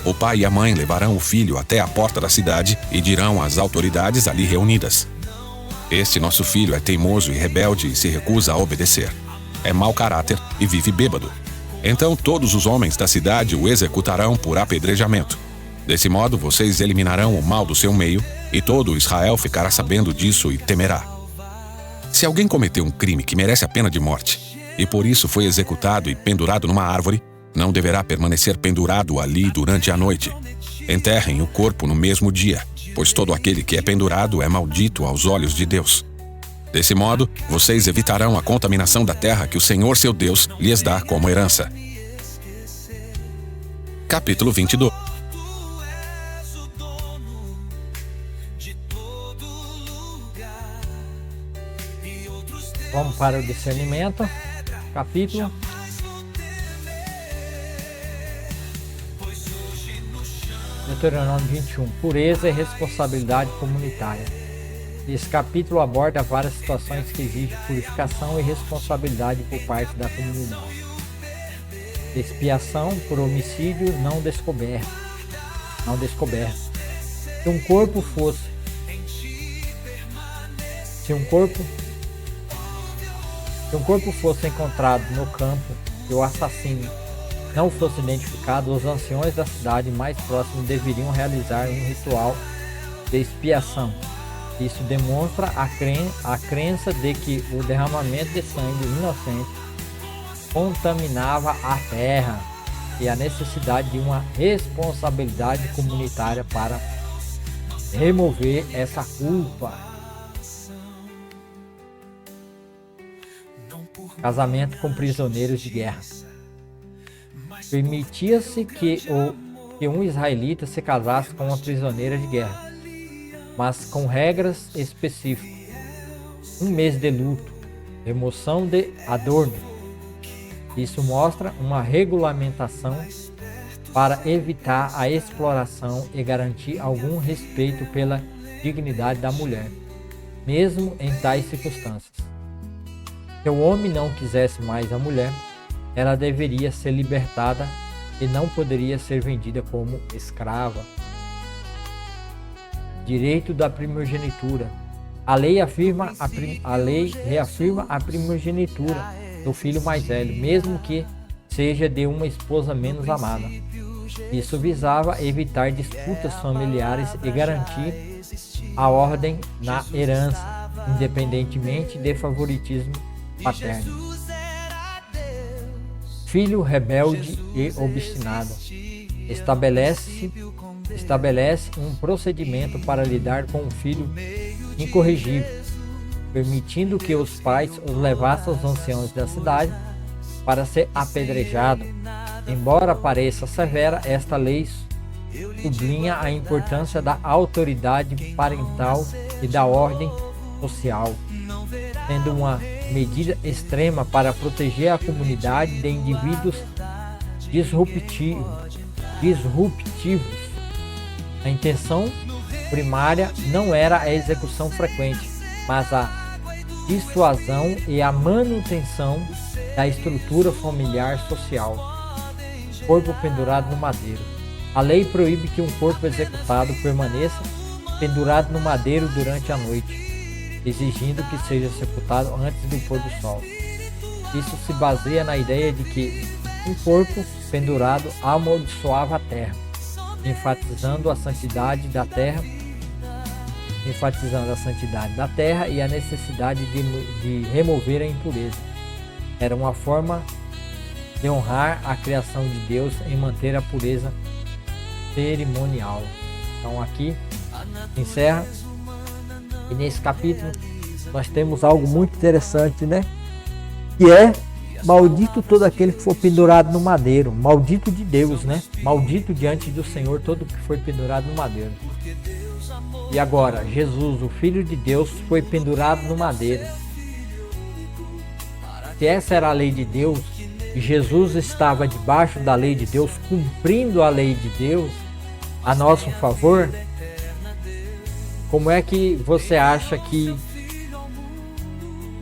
o pai e a mãe levarão o filho até a porta da cidade e dirão às autoridades ali reunidas: este nosso filho é teimoso e rebelde e se recusa a obedecer. É mau caráter e vive bêbado. Então todos os homens da cidade o executarão por apedrejamento. Desse modo vocês eliminarão o mal do seu meio, e todo Israel ficará sabendo disso e temerá. Se alguém cometeu um crime que merece a pena de morte, e por isso foi executado e pendurado numa árvore, não deverá permanecer pendurado ali durante a noite. Enterrem o corpo no mesmo dia, pois todo aquele que é pendurado é maldito aos olhos de Deus. Desse modo, vocês evitarão a contaminação da terra que o Senhor seu Deus lhes dá como herança. Capítulo 22. Vamos para o discernimento. Capítulo. Deuteronômio 21. Pureza e responsabilidade comunitária. Esse capítulo aborda várias situações que exigem purificação e responsabilidade por parte da comunidade. Expiação por homicídio não descoberto. Se um corpo Se um corpo fosse encontrado no campo e o assassino não fosse identificado, os anciões da cidade mais próxima deveriam realizar um ritual de expiação. Isso demonstra a crença de que o derramamento de sangue inocente contaminava a terra e a necessidade de uma responsabilidade comunitária para remover essa culpa. Casamento com prisioneiros de guerra. Permitia-se que um israelita se casasse com uma prisioneira de guerra, mas com regras específicas. 1 mês de luto, remoção de adorno. Isso mostra uma regulamentação para evitar a exploração e garantir algum respeito pela dignidade da mulher, mesmo em tais circunstâncias. Se o homem não quisesse mais a mulher, ela deveria ser libertada e não poderia ser vendida como escrava. Direito da primogenitura. A lei reafirma a primogenitura do filho mais velho, mesmo que seja de uma esposa menos amada. Isso visava evitar disputas familiares e garantir a ordem na herança, independentemente de favoritismo paterno. Filho rebelde e obstinado. Estabelece um procedimento para lidar com um filho incorrigível, permitindo que os pais os levassem aos anciãos da cidade para ser apedrejado. Embora pareça severa, esta lei sublinha a importância da autoridade parental e da ordem social, sendo uma medida extrema para proteger a comunidade de indivíduos disruptivos. A intenção primária não era a execução frequente, mas a dissuasão e a manutenção da estrutura familiar social. Corpo pendurado no madeiro. A lei proíbe que um corpo executado permaneça pendurado no madeiro durante a noite, exigindo que seja sepultado antes do pôr do sol. Isso se baseia na ideia de que um corpo pendurado amaldiçoava a terra, enfatizando a santidade da terra e a necessidade de remover a impureza. Era uma forma de honrar a criação de Deus em manter a pureza cerimonial. Então aqui encerra, e nesse capítulo nós temos algo muito interessante, né? Que é: maldito todo aquele que for pendurado no madeiro. Maldito de Deus, né? Maldito diante do Senhor todo que foi pendurado no madeiro. E agora, Jesus, o Filho de Deus, foi pendurado no madeiro. Se essa era a lei de Deus, e Jesus estava debaixo da lei de Deus, cumprindo a lei de Deus a nosso favor, como é que você acha que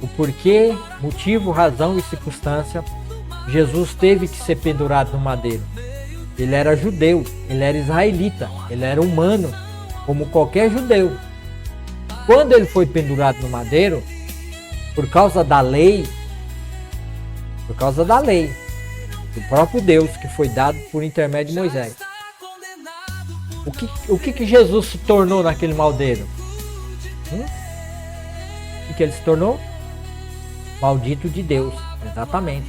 o porquê, motivo, razão e circunstância Jesus teve que ser pendurado no madeiro? Ele era judeu, ele era israelita, ele era humano, como qualquer judeu. Quando ele foi pendurado no madeiro, por causa da lei do próprio Deus, que foi dado por intermédio de Moisés. O que Jesus se tornou naquele madeiro? O que ele se tornou? Maldito de Deus, exatamente.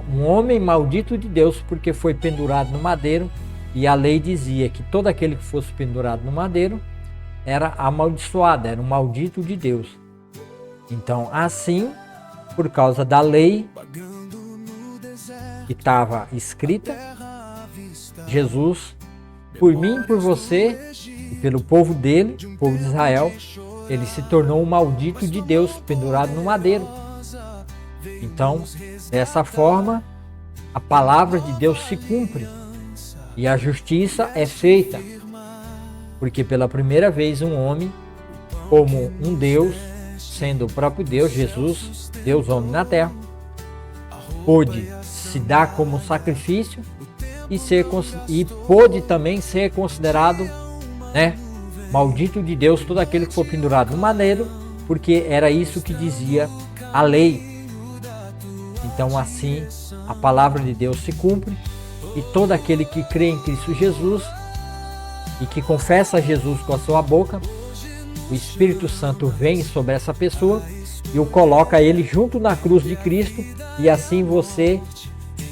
Um homem maldito de Deus, porque foi pendurado no madeiro, e a lei dizia que todo aquele que fosse pendurado no madeiro era amaldiçoado, era um maldito de Deus. Então, assim, por causa da lei que estava escrita, Jesus, por mim e por você, e pelo povo dele, o povo de Israel, ele se tornou um maldito de Deus, pendurado no madeiro. Então, dessa forma, a palavra de Deus se cumpre e a justiça é feita, porque pela primeira vez um homem, como um Deus, sendo o próprio Deus, Jesus, Deus homem na terra, pôde se dar como sacrifício e pôde também ser considerado, né, maldito de Deus todo aquele que for pendurado no madeiro, porque era isso que dizia a lei. Então assim a palavra de Deus se cumpre e todo aquele que crê em Cristo Jesus e que confessa Jesus com a sua boca, o Espírito Santo vem sobre essa pessoa e o coloca ele junto na cruz de Cristo, e assim você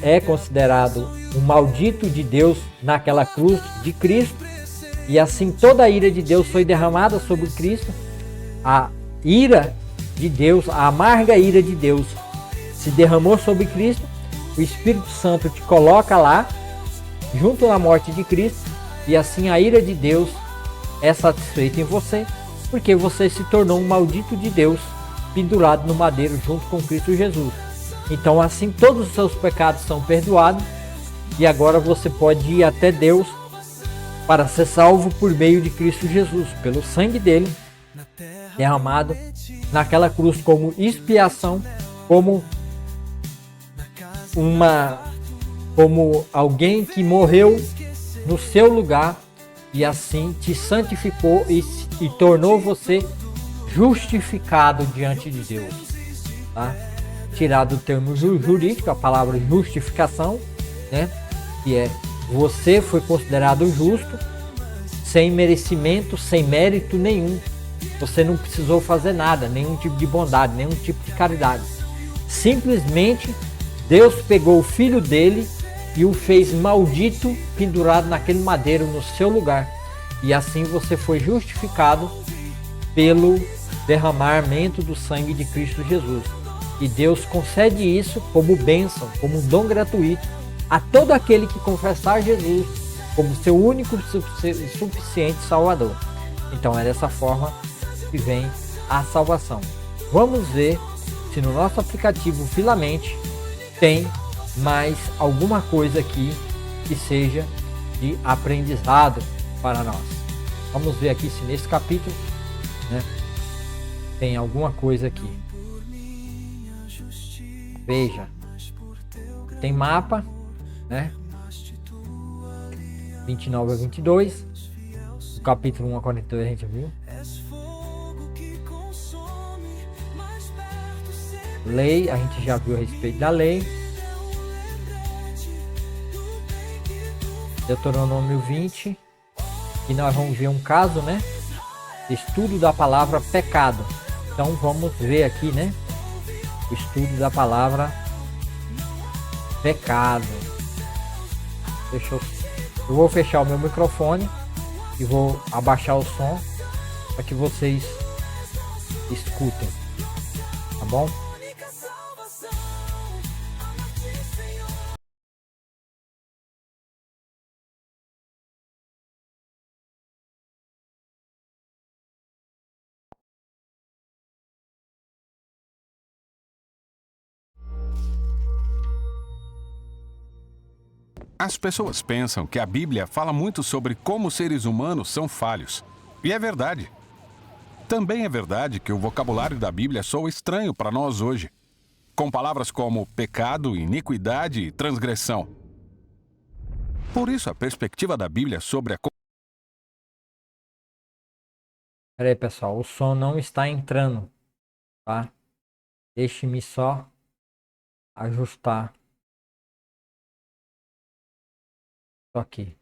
é considerado um maldito de Deus naquela cruz de Cristo, e assim toda a ira de Deus foi derramada sobre Cristo. A ira de Deus, a amarga ira de Deus se derramou sobre Cristo. O Espírito Santo te coloca lá junto na morte de Cristo, e assim a ira de Deus é satisfeita em você, porque você se tornou um maldito de Deus pendurado no madeiro junto com Cristo Jesus. Então assim todos os seus pecados são perdoados, e agora você pode ir até Deus para ser salvo por meio de Cristo Jesus, pelo sangue dele derramado naquela cruz como expiação, como alguém que morreu no seu lugar, e assim te santificou e tornou você justificado diante de Deus, tá? Tirado do termo jurídico, a palavra justificação, né? Que é você foi considerado justo, sem merecimento, sem mérito nenhum. Você não precisou fazer nada, nenhum tipo de bondade, nenhum tipo de caridade. Simplesmente Deus pegou o filho dele e o fez maldito, pendurado naquele madeiro no seu lugar. E assim você foi justificado pelo derramamento do sangue de Cristo Jesus. E Deus concede isso como bênção, como um dom gratuito a todo aquele que confessar Jesus como seu único e suficiente Salvador. Então é dessa forma que vem a salvação. Vamos ver se no nosso aplicativo Filamente tem mais alguma coisa aqui que seja de aprendizado para nós. Vamos ver aqui se nesse capítulo, né, tem alguma coisa aqui. Veja, tem mapa, né? 29 a 22, o capítulo 1 a 42 a gente viu. Lei, a gente já viu a respeito da lei. Deuteronômio 20, e nós vamos ver um caso, né? Estudo da palavra pecado. Então vamos ver aqui, né? O estudo da palavra pecado. Eu vou fechar o meu microfone e vou abaixar o som para que vocês escutem, tá bom? As pessoas pensam que a Bíblia fala muito sobre como os seres humanos são falhos. E é verdade. Também é verdade que o vocabulário da Bíblia soa estranho para nós hoje, com palavras como pecado, iniquidade e transgressão. Por isso, a perspectiva da Bíblia sobre a... Pera aí, pessoal, o som não está entrando, tá? Deixe-me só ajustar isso aqui.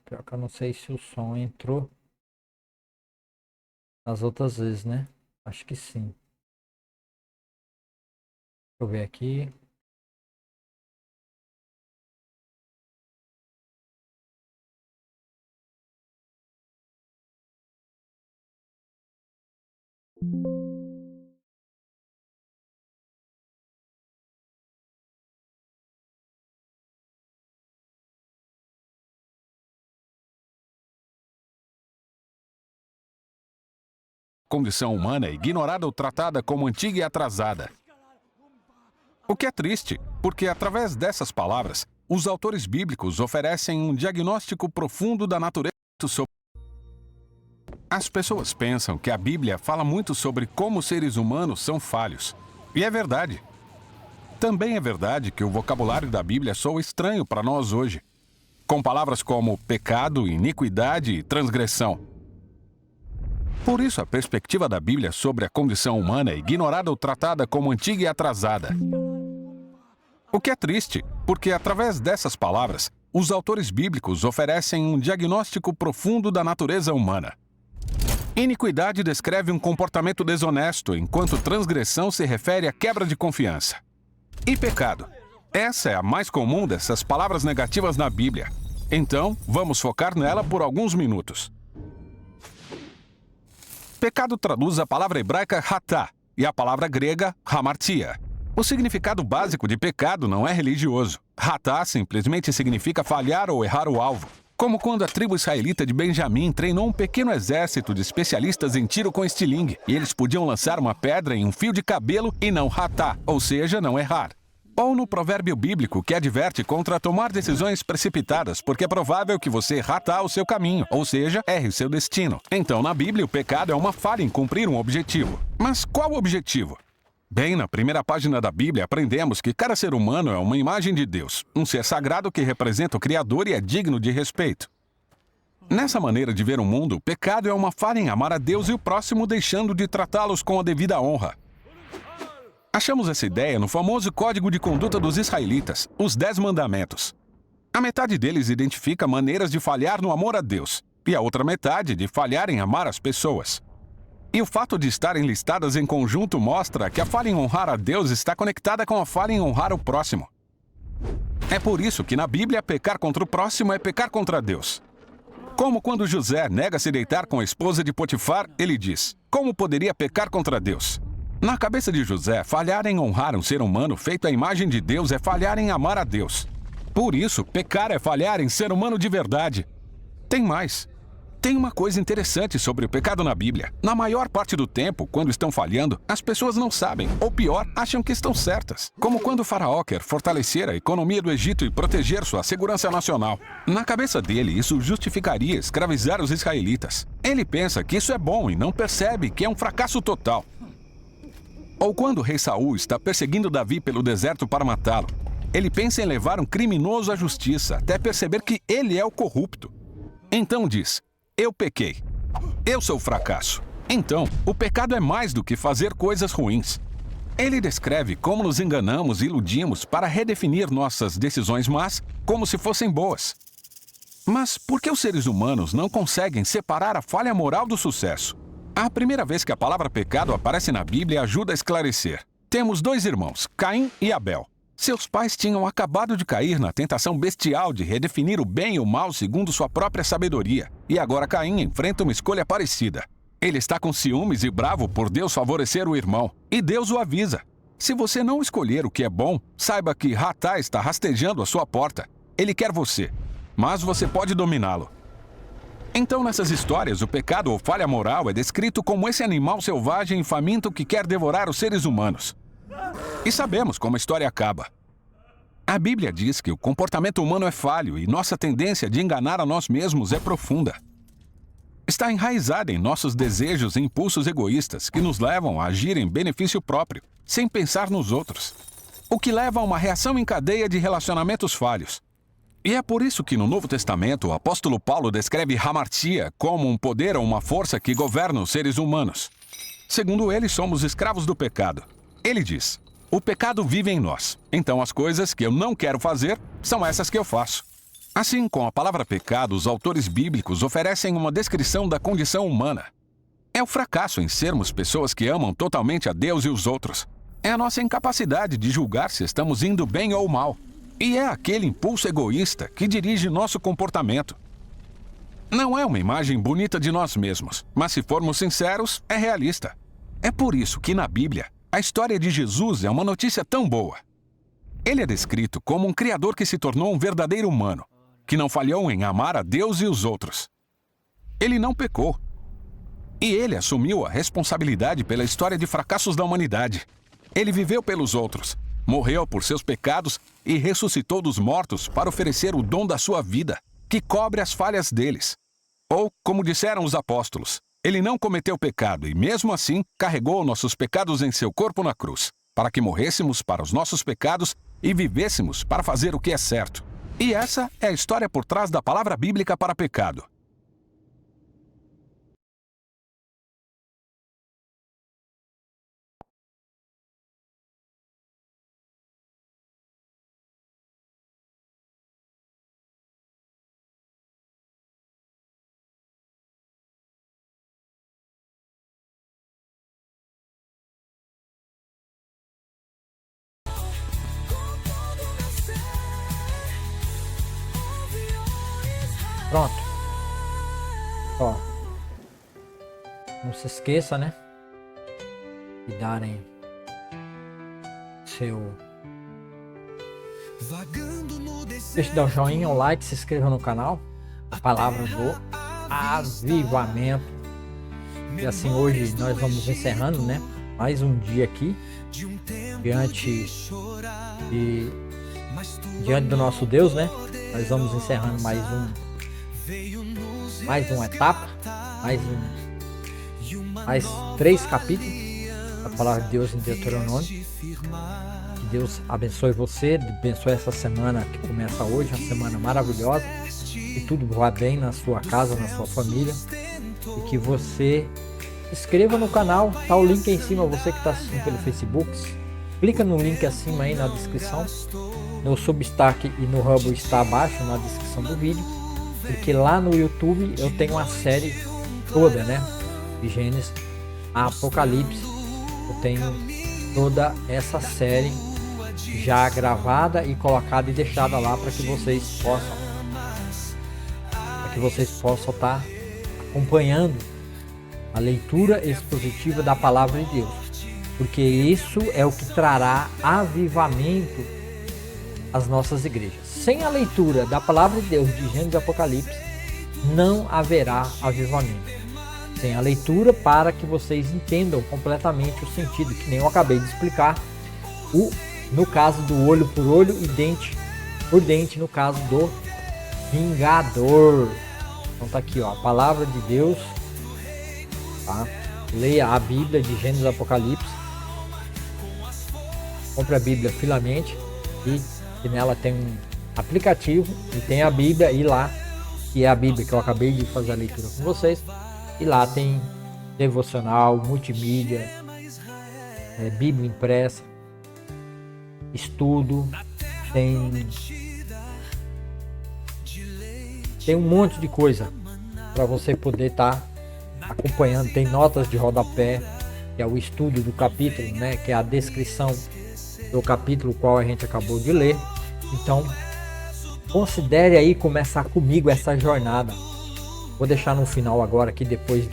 Pior que eu não sei se o som entrou nas outras vezes, né? Acho que sim. Deixa eu ver aqui. condição humana é ignorada ou tratada como antiga e atrasada. O que é triste, porque através dessas palavras, os autores bíblicos oferecem um diagnóstico profundo da natureza sobre... As pessoas pensam que a Bíblia fala muito sobre como os seres humanos são falhos. E é verdade. Também é verdade que o vocabulário da Bíblia soa estranho para nós hoje, com palavras como pecado, iniquidade e transgressão. Por isso, a perspectiva da Bíblia sobre a condição humana é ignorada ou tratada como antiga e atrasada. O que é triste, porque através dessas palavras, os autores bíblicos oferecem um diagnóstico profundo da natureza humana. Iniquidade descreve um comportamento desonesto, enquanto transgressão se refere à quebra de confiança. E pecado? Essa é a mais comum dessas palavras negativas na Bíblia. Então, vamos focar nela por alguns minutos. Pecado traduz a palavra hebraica hatá e a palavra grega hamartia. O significado básico de pecado não é religioso. Hatá simplesmente significa falhar ou errar o alvo. Como quando a tribo israelita de Benjamim treinou um pequeno exército de especialistas em tiro com estilingue, e eles podiam lançar uma pedra em um fio de cabelo e não hatá, ou seja, não errar. Ou no provérbio bíblico que adverte contra tomar decisões precipitadas, porque é provável que você hatá o seu caminho, ou seja, erre o seu destino. Então, na Bíblia, o pecado é uma falha em cumprir um objetivo. Mas qual objetivo? Bem, na primeira página da Bíblia, aprendemos que cada ser humano é uma imagem de Deus, um ser sagrado que representa o Criador e é digno de respeito. Nessa maneira de ver o mundo, o pecado é uma falha em amar a Deus e o próximo, deixando de tratá-los com a devida honra. Achamos essa ideia no famoso Código de Conduta dos Israelitas, os 10 Mandamentos. A metade deles identifica maneiras de falhar no amor a Deus, e a outra metade de falhar em amar as pessoas. E o fato de estarem listadas em conjunto mostra que a falha em honrar a Deus está conectada com a falha em honrar o próximo. É por isso que na Bíblia pecar contra o próximo é pecar contra Deus. Como quando José nega se deitar com a esposa de Potifar, ele diz: como poderia pecar contra Deus? Na cabeça de José, falhar em honrar um ser humano feito à imagem de Deus é falhar em amar a Deus. Por isso, pecar é falhar em ser humano de verdade. Tem mais. Tem uma coisa interessante sobre o pecado na Bíblia. Na maior parte do tempo, quando estão falhando, as pessoas não sabem, ou pior, acham que estão certas. Como quando o faraó quer fortalecer a economia do Egito e proteger sua segurança nacional. Na cabeça dele, isso justificaria escravizar os israelitas. Ele pensa que isso é bom e não percebe que é um fracasso total. Ou quando o rei Saul está perseguindo Davi pelo deserto para matá-lo. Ele pensa em levar um criminoso à justiça, até perceber que ele é o corrupto. Então diz: eu pequei. Eu sou o fracasso. Então, o pecado é mais do que fazer coisas ruins. Ele descreve como nos enganamos e iludimos para redefinir nossas decisões más como se fossem boas. Mas por que os seres humanos não conseguem separar a falha moral do sucesso? A primeira vez que a palavra pecado aparece na Bíblia ajuda a esclarecer. Temos 2 irmãos, Caim e Abel. Seus pais tinham acabado de cair na tentação bestial de redefinir o bem e o mal segundo sua própria sabedoria. E agora Caim enfrenta uma escolha parecida. Ele está com ciúmes e bravo por Deus favorecer o irmão. E Deus o avisa: se você não escolher o que é bom, saiba que Hatá está rastejando à sua porta. Ele quer você, mas você pode dominá-lo. Então, nessas histórias, o pecado ou falha moral é descrito como esse animal selvagem e faminto que quer devorar os seres humanos. E sabemos como a história acaba. A Bíblia diz que o comportamento humano é falho e nossa tendência de enganar a nós mesmos é profunda. Está enraizada em nossos desejos e impulsos egoístas que nos levam a agir em benefício próprio, sem pensar nos outros. O que leva a uma reação em cadeia de relacionamentos falhos. E é por isso que no Novo Testamento o apóstolo Paulo descreve hamartia como um poder ou uma força que governa os seres humanos. Segundo ele, somos escravos do pecado. Ele diz: o pecado vive em nós, então as coisas que eu não quero fazer são essas que eu faço. Assim, com a palavra pecado, os autores bíblicos oferecem uma descrição da condição humana. É o fracasso em sermos pessoas que amam totalmente a Deus e os outros. É a nossa incapacidade de julgar se estamos indo bem ou mal. E é aquele impulso egoísta que dirige nosso comportamento. Não é uma imagem bonita de nós mesmos, mas se formos sinceros, é realista. É por isso que na Bíblia, a história de Jesus é uma notícia tão boa. Ele é descrito como um criador que se tornou um verdadeiro humano, que não falhou em amar a Deus e os outros. Ele não pecou. E ele assumiu a responsabilidade pela história de fracassos da humanidade. Ele viveu pelos outros, morreu por seus pecados e ressuscitou dos mortos para oferecer o dom da sua vida, que cobre as falhas deles. Ou, como disseram os apóstolos, ele não cometeu pecado e, mesmo assim, carregou nossos pecados em seu corpo na cruz, para que morrêssemos para os nossos pecados e vivêssemos para fazer o que é certo. E essa é a história por trás da palavra bíblica para pecado. Pronto. Ó. Não se esqueça, né? De darem seu... Deixa de dar um joinha, um like, se inscreva no canal. A palavra do avivamento. E assim hoje nós vamos encerrando, né? Mais um dia aqui. Diante do nosso Deus, né? Nós vamos encerrando mais uma etapa. Mais 3 capítulos da palavra de Deus em Deuteronômio. Que Deus abençoe você, abençoe essa semana que começa hoje, uma semana maravilhosa, que tudo vá bem na sua casa, na sua família, e que você se inscreva no canal, tá o link aí em cima, você que está assistindo pelo Facebook, clica no link acima aí na descrição, no Substack e no Hubble está abaixo na descrição do vídeo, porque lá no YouTube eu tenho uma série toda, né, de Gênesis a Apocalipse, eu tenho toda essa série já gravada e colocada e deixada lá para que vocês possam estar acompanhando a leitura expositiva da palavra de Deus, porque isso é o que trará avivamento às nossas igrejas. Sem a leitura da palavra de Deus de Gênesis e Apocalipse não haverá avivamento. Sem a leitura, para que vocês entendam completamente o sentido, que nem eu acabei de explicar, no caso do olho por olho e dente por dente, no caso do vingador. Então tá aqui, ó, a palavra de Deus, tá? Leia a Bíblia de Gênesis e Apocalipse, compre a Bíblia Filamente e nela tem um aplicativo e tem a Bíblia, e lá, que é a Bíblia que eu acabei de fazer a leitura com vocês. E lá tem devocional, multimídia, Bíblia impressa, estudo, tem um monte de coisa para você poder estar acompanhando. Tem notas de rodapé, que é o estudo do capítulo, né, que é a descrição do capítulo qual a gente acabou de ler. Então, considere aí começar comigo essa jornada. Vou deixar no final agora aqui, depois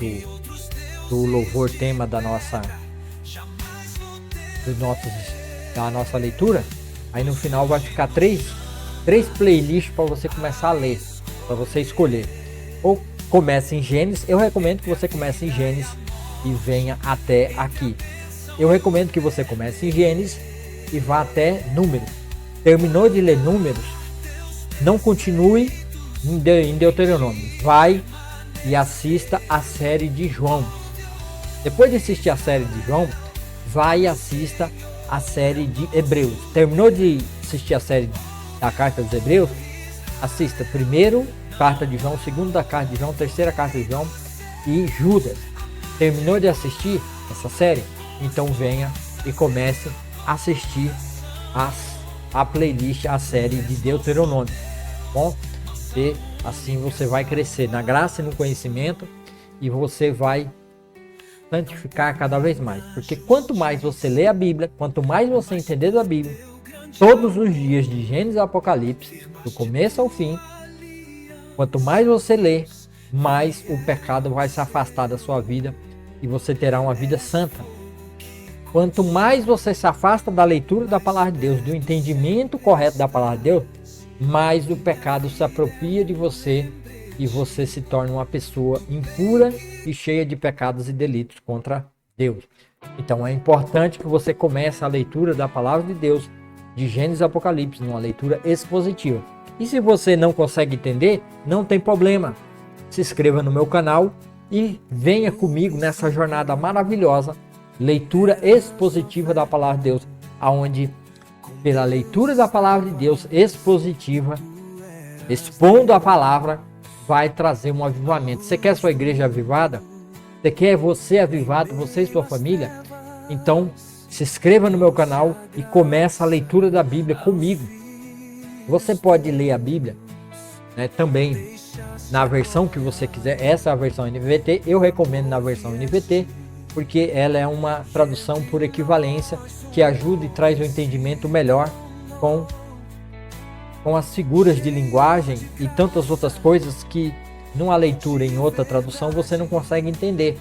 do louvor tema da nossa leitura. Aí no final vai ficar três playlists para você começar a ler, para você escolher. Ou comece em Gênesis, eu recomendo que você comece em Gênesis e venha até aqui. Eu recomendo que você comece em Gênesis e vá até Números. Terminou de ler Números, não continue em Deuteronômio, vai e assista a série de João. Depois de assistir a série de João, vai e assista a série de Hebreus. Terminou de assistir a série da carta dos Hebreus, assista primeiro carta de João, segunda carta de João, terceira carta de João e Judas. Terminou de assistir essa série? Então venha e comece a assistir a playlist, a série de Deuteronômio. Bom, e assim você vai crescer na graça e no conhecimento, e você vai santificar cada vez mais, porque quanto mais você lê a Bíblia, quanto mais você entender da Bíblia, todos os dias de Gênesis e Apocalipse, do começo ao fim, quanto mais você lê, mais o pecado vai se afastar da sua vida e você terá uma vida santa. Quanto mais você se afasta da leitura da palavra de Deus, do entendimento correto da palavra de Deus, mais o pecado se apropria de você e você se torna uma pessoa impura e cheia de pecados e delitos contra Deus. Então é importante que você comece a leitura da palavra de Deus de Gênesis e Apocalipse, numa leitura expositiva. E se você não consegue entender, não tem problema. Se inscreva no meu canal e venha comigo nessa jornada maravilhosa, leitura expositiva da palavra de Deus, aonde pela leitura da palavra de Deus expositiva, expondo a palavra, vai trazer um avivamento. Você quer sua igreja avivada? Você quer você avivado, você e sua família? Então se inscreva no meu canal e começa a leitura da Bíblia comigo. Você pode ler a Bíblia, né, também na versão que você quiser. Essa é a versão NVT, eu recomendo na versão NVT, porque ela é uma tradução por equivalência que ajuda e traz um entendimento melhor com com as figuras de linguagem e tantas outras coisas que numa leitura em outra tradução você não consegue entender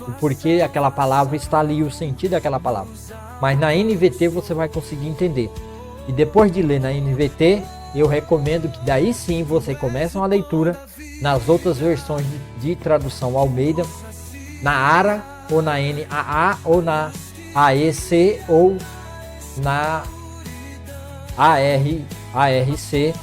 o porquê aquela palavra está ali, o sentido daquela palavra. Mas na NVT você vai conseguir entender. E depois de ler na NVT, eu recomendo que daí sim você comece uma leitura nas outras versões de tradução Almeida, na ARA, ou na NAA, ou na AEC, ou na ARC,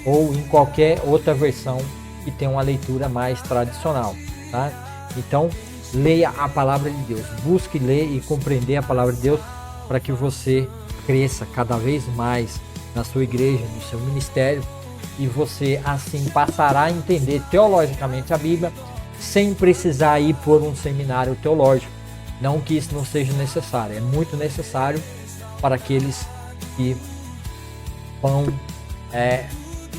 ou em qualquer outra versão que tenha uma leitura mais tradicional, tá? Então, leia a palavra de Deus, busque ler e compreender a palavra de Deus para que você cresça cada vez mais na sua igreja, no seu ministério, e você assim passará a entender teologicamente a Bíblia sem precisar ir por um seminário teológico. Não que isso não seja necessário, é muito necessário para aqueles que vão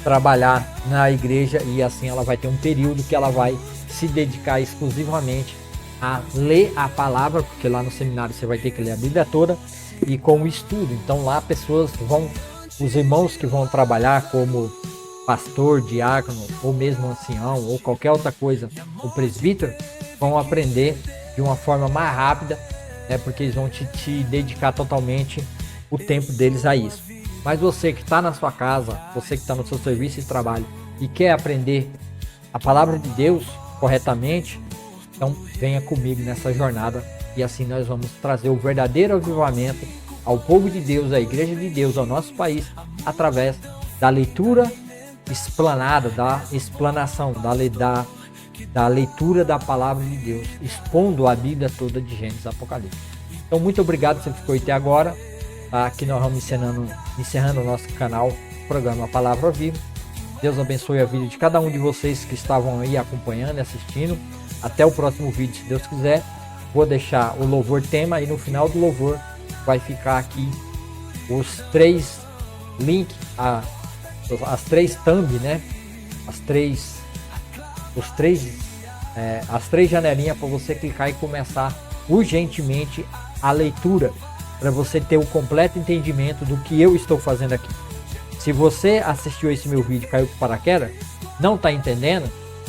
trabalhar na igreja, e assim ela vai ter um período que ela vai se dedicar exclusivamente a ler a palavra, porque lá no seminário você vai ter que ler a Bíblia toda, e com o estudo. Então lá os irmãos que vão trabalhar como pastor, diácono, ou mesmo ancião, ou qualquer outra coisa, o presbítero, vão aprender de uma forma mais rápida, porque eles vão te dedicar totalmente o tempo deles a isso. Mas você que está na sua casa, você que está no seu serviço de trabalho e quer aprender a palavra de Deus corretamente, então venha comigo nessa jornada, e assim nós vamos trazer o verdadeiro avivamento ao povo de Deus, à igreja de Deus, ao nosso país, através da leitura explanada, da explanação, da leitura da palavra de Deus, expondo a Bíblia toda de Gênesis a Apocalipse. Então, muito obrigado, você ficou até agora. Aqui nós vamos encerrando o nosso canal, programa Palavra ao Vivo. Deus abençoe a vida de cada um de vocês que estavam aí acompanhando e assistindo. Até o próximo vídeo, se Deus quiser. Vou deixar o louvor tema, e no final do louvor vai ficar aqui os 3 links, as 3 thumb, né? As três janelinhas para você clicar e começar urgentemente a leitura, para você ter o completo entendimento do que eu estou fazendo aqui. Se você assistiu esse meu vídeo e caiu por paraquedas, não está entendendo,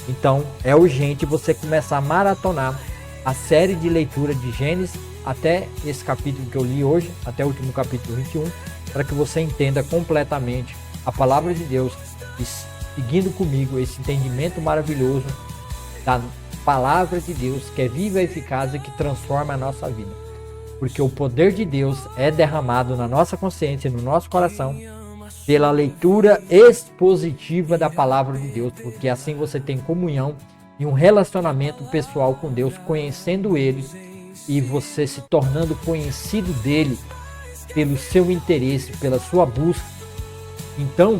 então é urgente você começar a maratonar a série de leitura de Gênesis até esse capítulo que eu li hoje, até o último capítulo 21, para que você entenda completamente a palavra de Deus, e seguindo comigo esse entendimento maravilhoso da palavra de Deus, que é viva e eficaz e que transforma a nossa vida. Porque o poder de Deus é derramado na nossa consciência, no nosso coração, pela leitura expositiva da palavra de Deus, porque assim você tem comunhão e um relacionamento pessoal com Deus, conhecendo Ele, e você se tornando conhecido dele pelo seu interesse, pela sua busca. Então,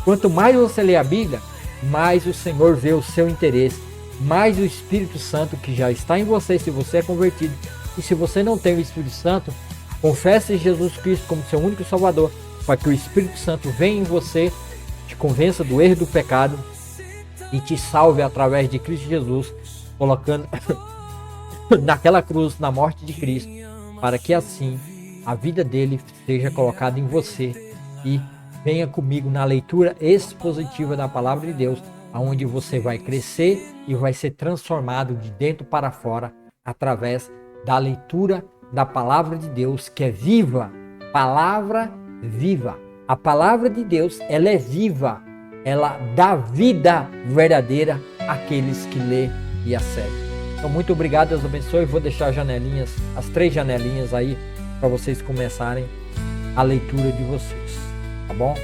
quanto mais você lê a Bíblia, mais o Senhor vê o seu interesse, mais o Espírito Santo que já está em você, se você é convertido. E se você não tem o Espírito Santo, confesse Jesus Cristo como seu único Salvador, para que o Espírito Santo venha em você, te convença do erro do pecado e te salve através de Cristo Jesus, colocando naquela cruz, na morte de Cristo, para que assim a vida dele seja colocada em você. E venha comigo na leitura expositiva da palavra de Deus, onde você vai crescer e vai ser transformado de dentro para fora através da leitura da palavra de Deus, que é viva, palavra viva. A palavra de Deus, ela é viva, ela dá vida verdadeira àqueles que lê e a seguem. Então, muito obrigado, Deus abençoe. Vou deixar as 3 janelinhas aí para vocês começarem a leitura de vocês, tá bom?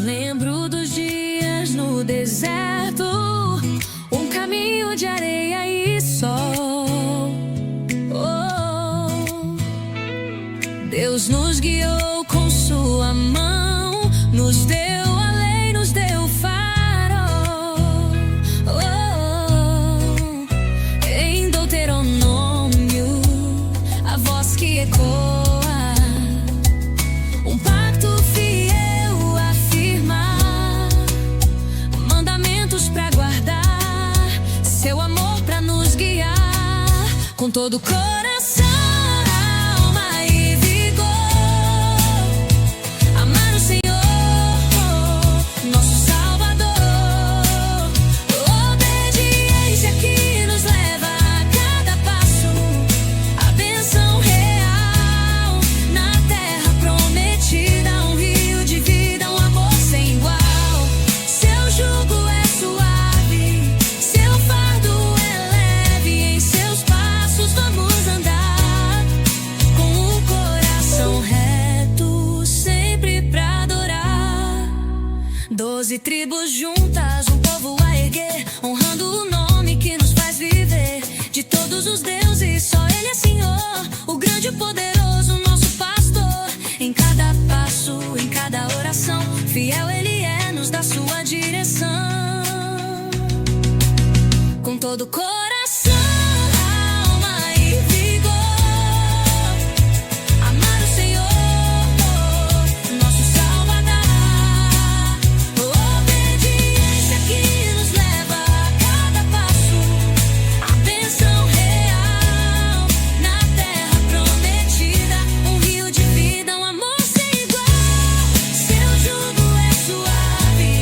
Lembro dos dias no deserto, um caminho de areia e sol. seu amor pra nos guiar. Com todo o coração, alma e vigor, amar o Senhor, nosso Salvador. Obediência que nos leva a cada passo, a bênção real na terra prometida. Um rio de vida, um amor sem igual. Seu jugo é suave, seu fardo é leve. Em seus passos vamos andar, com o coração reto, sempre pra adorar. 12 tribos juntas, um povo a erguer, honrando o nome que nos faz viver. De todos os deuses, só Ele é Senhor, o grande e poderoso, nosso pastor. Em cada passo, em cada oração, fiel Ele é, nos dá sua direção. Com todo o coração, alma e vigor, amar o Senhor, nosso Salvador. Obediência que nos leva a cada passo, a bênção real na terra prometida. Um rio de vida, um amor sem igual. Seu jugo é suave,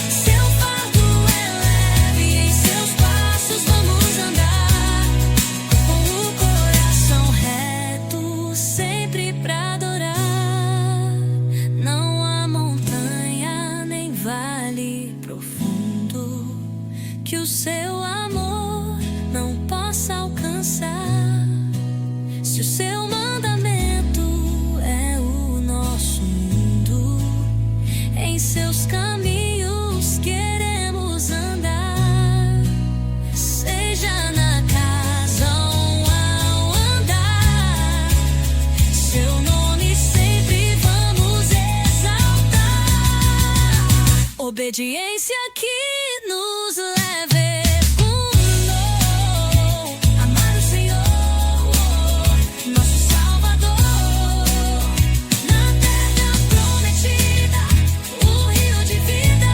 seu fardo é leve. Em seus passos vamos andar, com o coração reto, sempre pra adorar. Não há montanha nem vale profundo que o seu amor não possa alcançar. Se o seu mandamento é o nosso mundo, em seus caminhos queremos andar. Seja na casa ou ao andar, seu nome sempre vamos exaltar. Obediência que nos leve fundo, amar o Senhor, nosso Salvador. Na terra prometida, o rio de vida,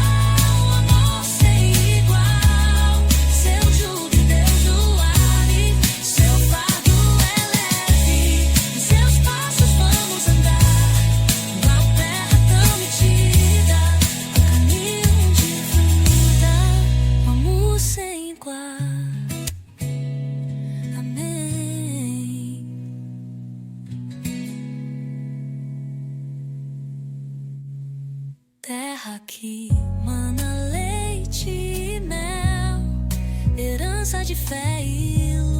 um amor sem igual. Seu jugo Deus suave, seu fardo é leve. Em seus passos vamos andar, igual terra prometida, caminho de vida, amor sem igual. Amém. Terra que mana leite e mel, herança de fé e luz.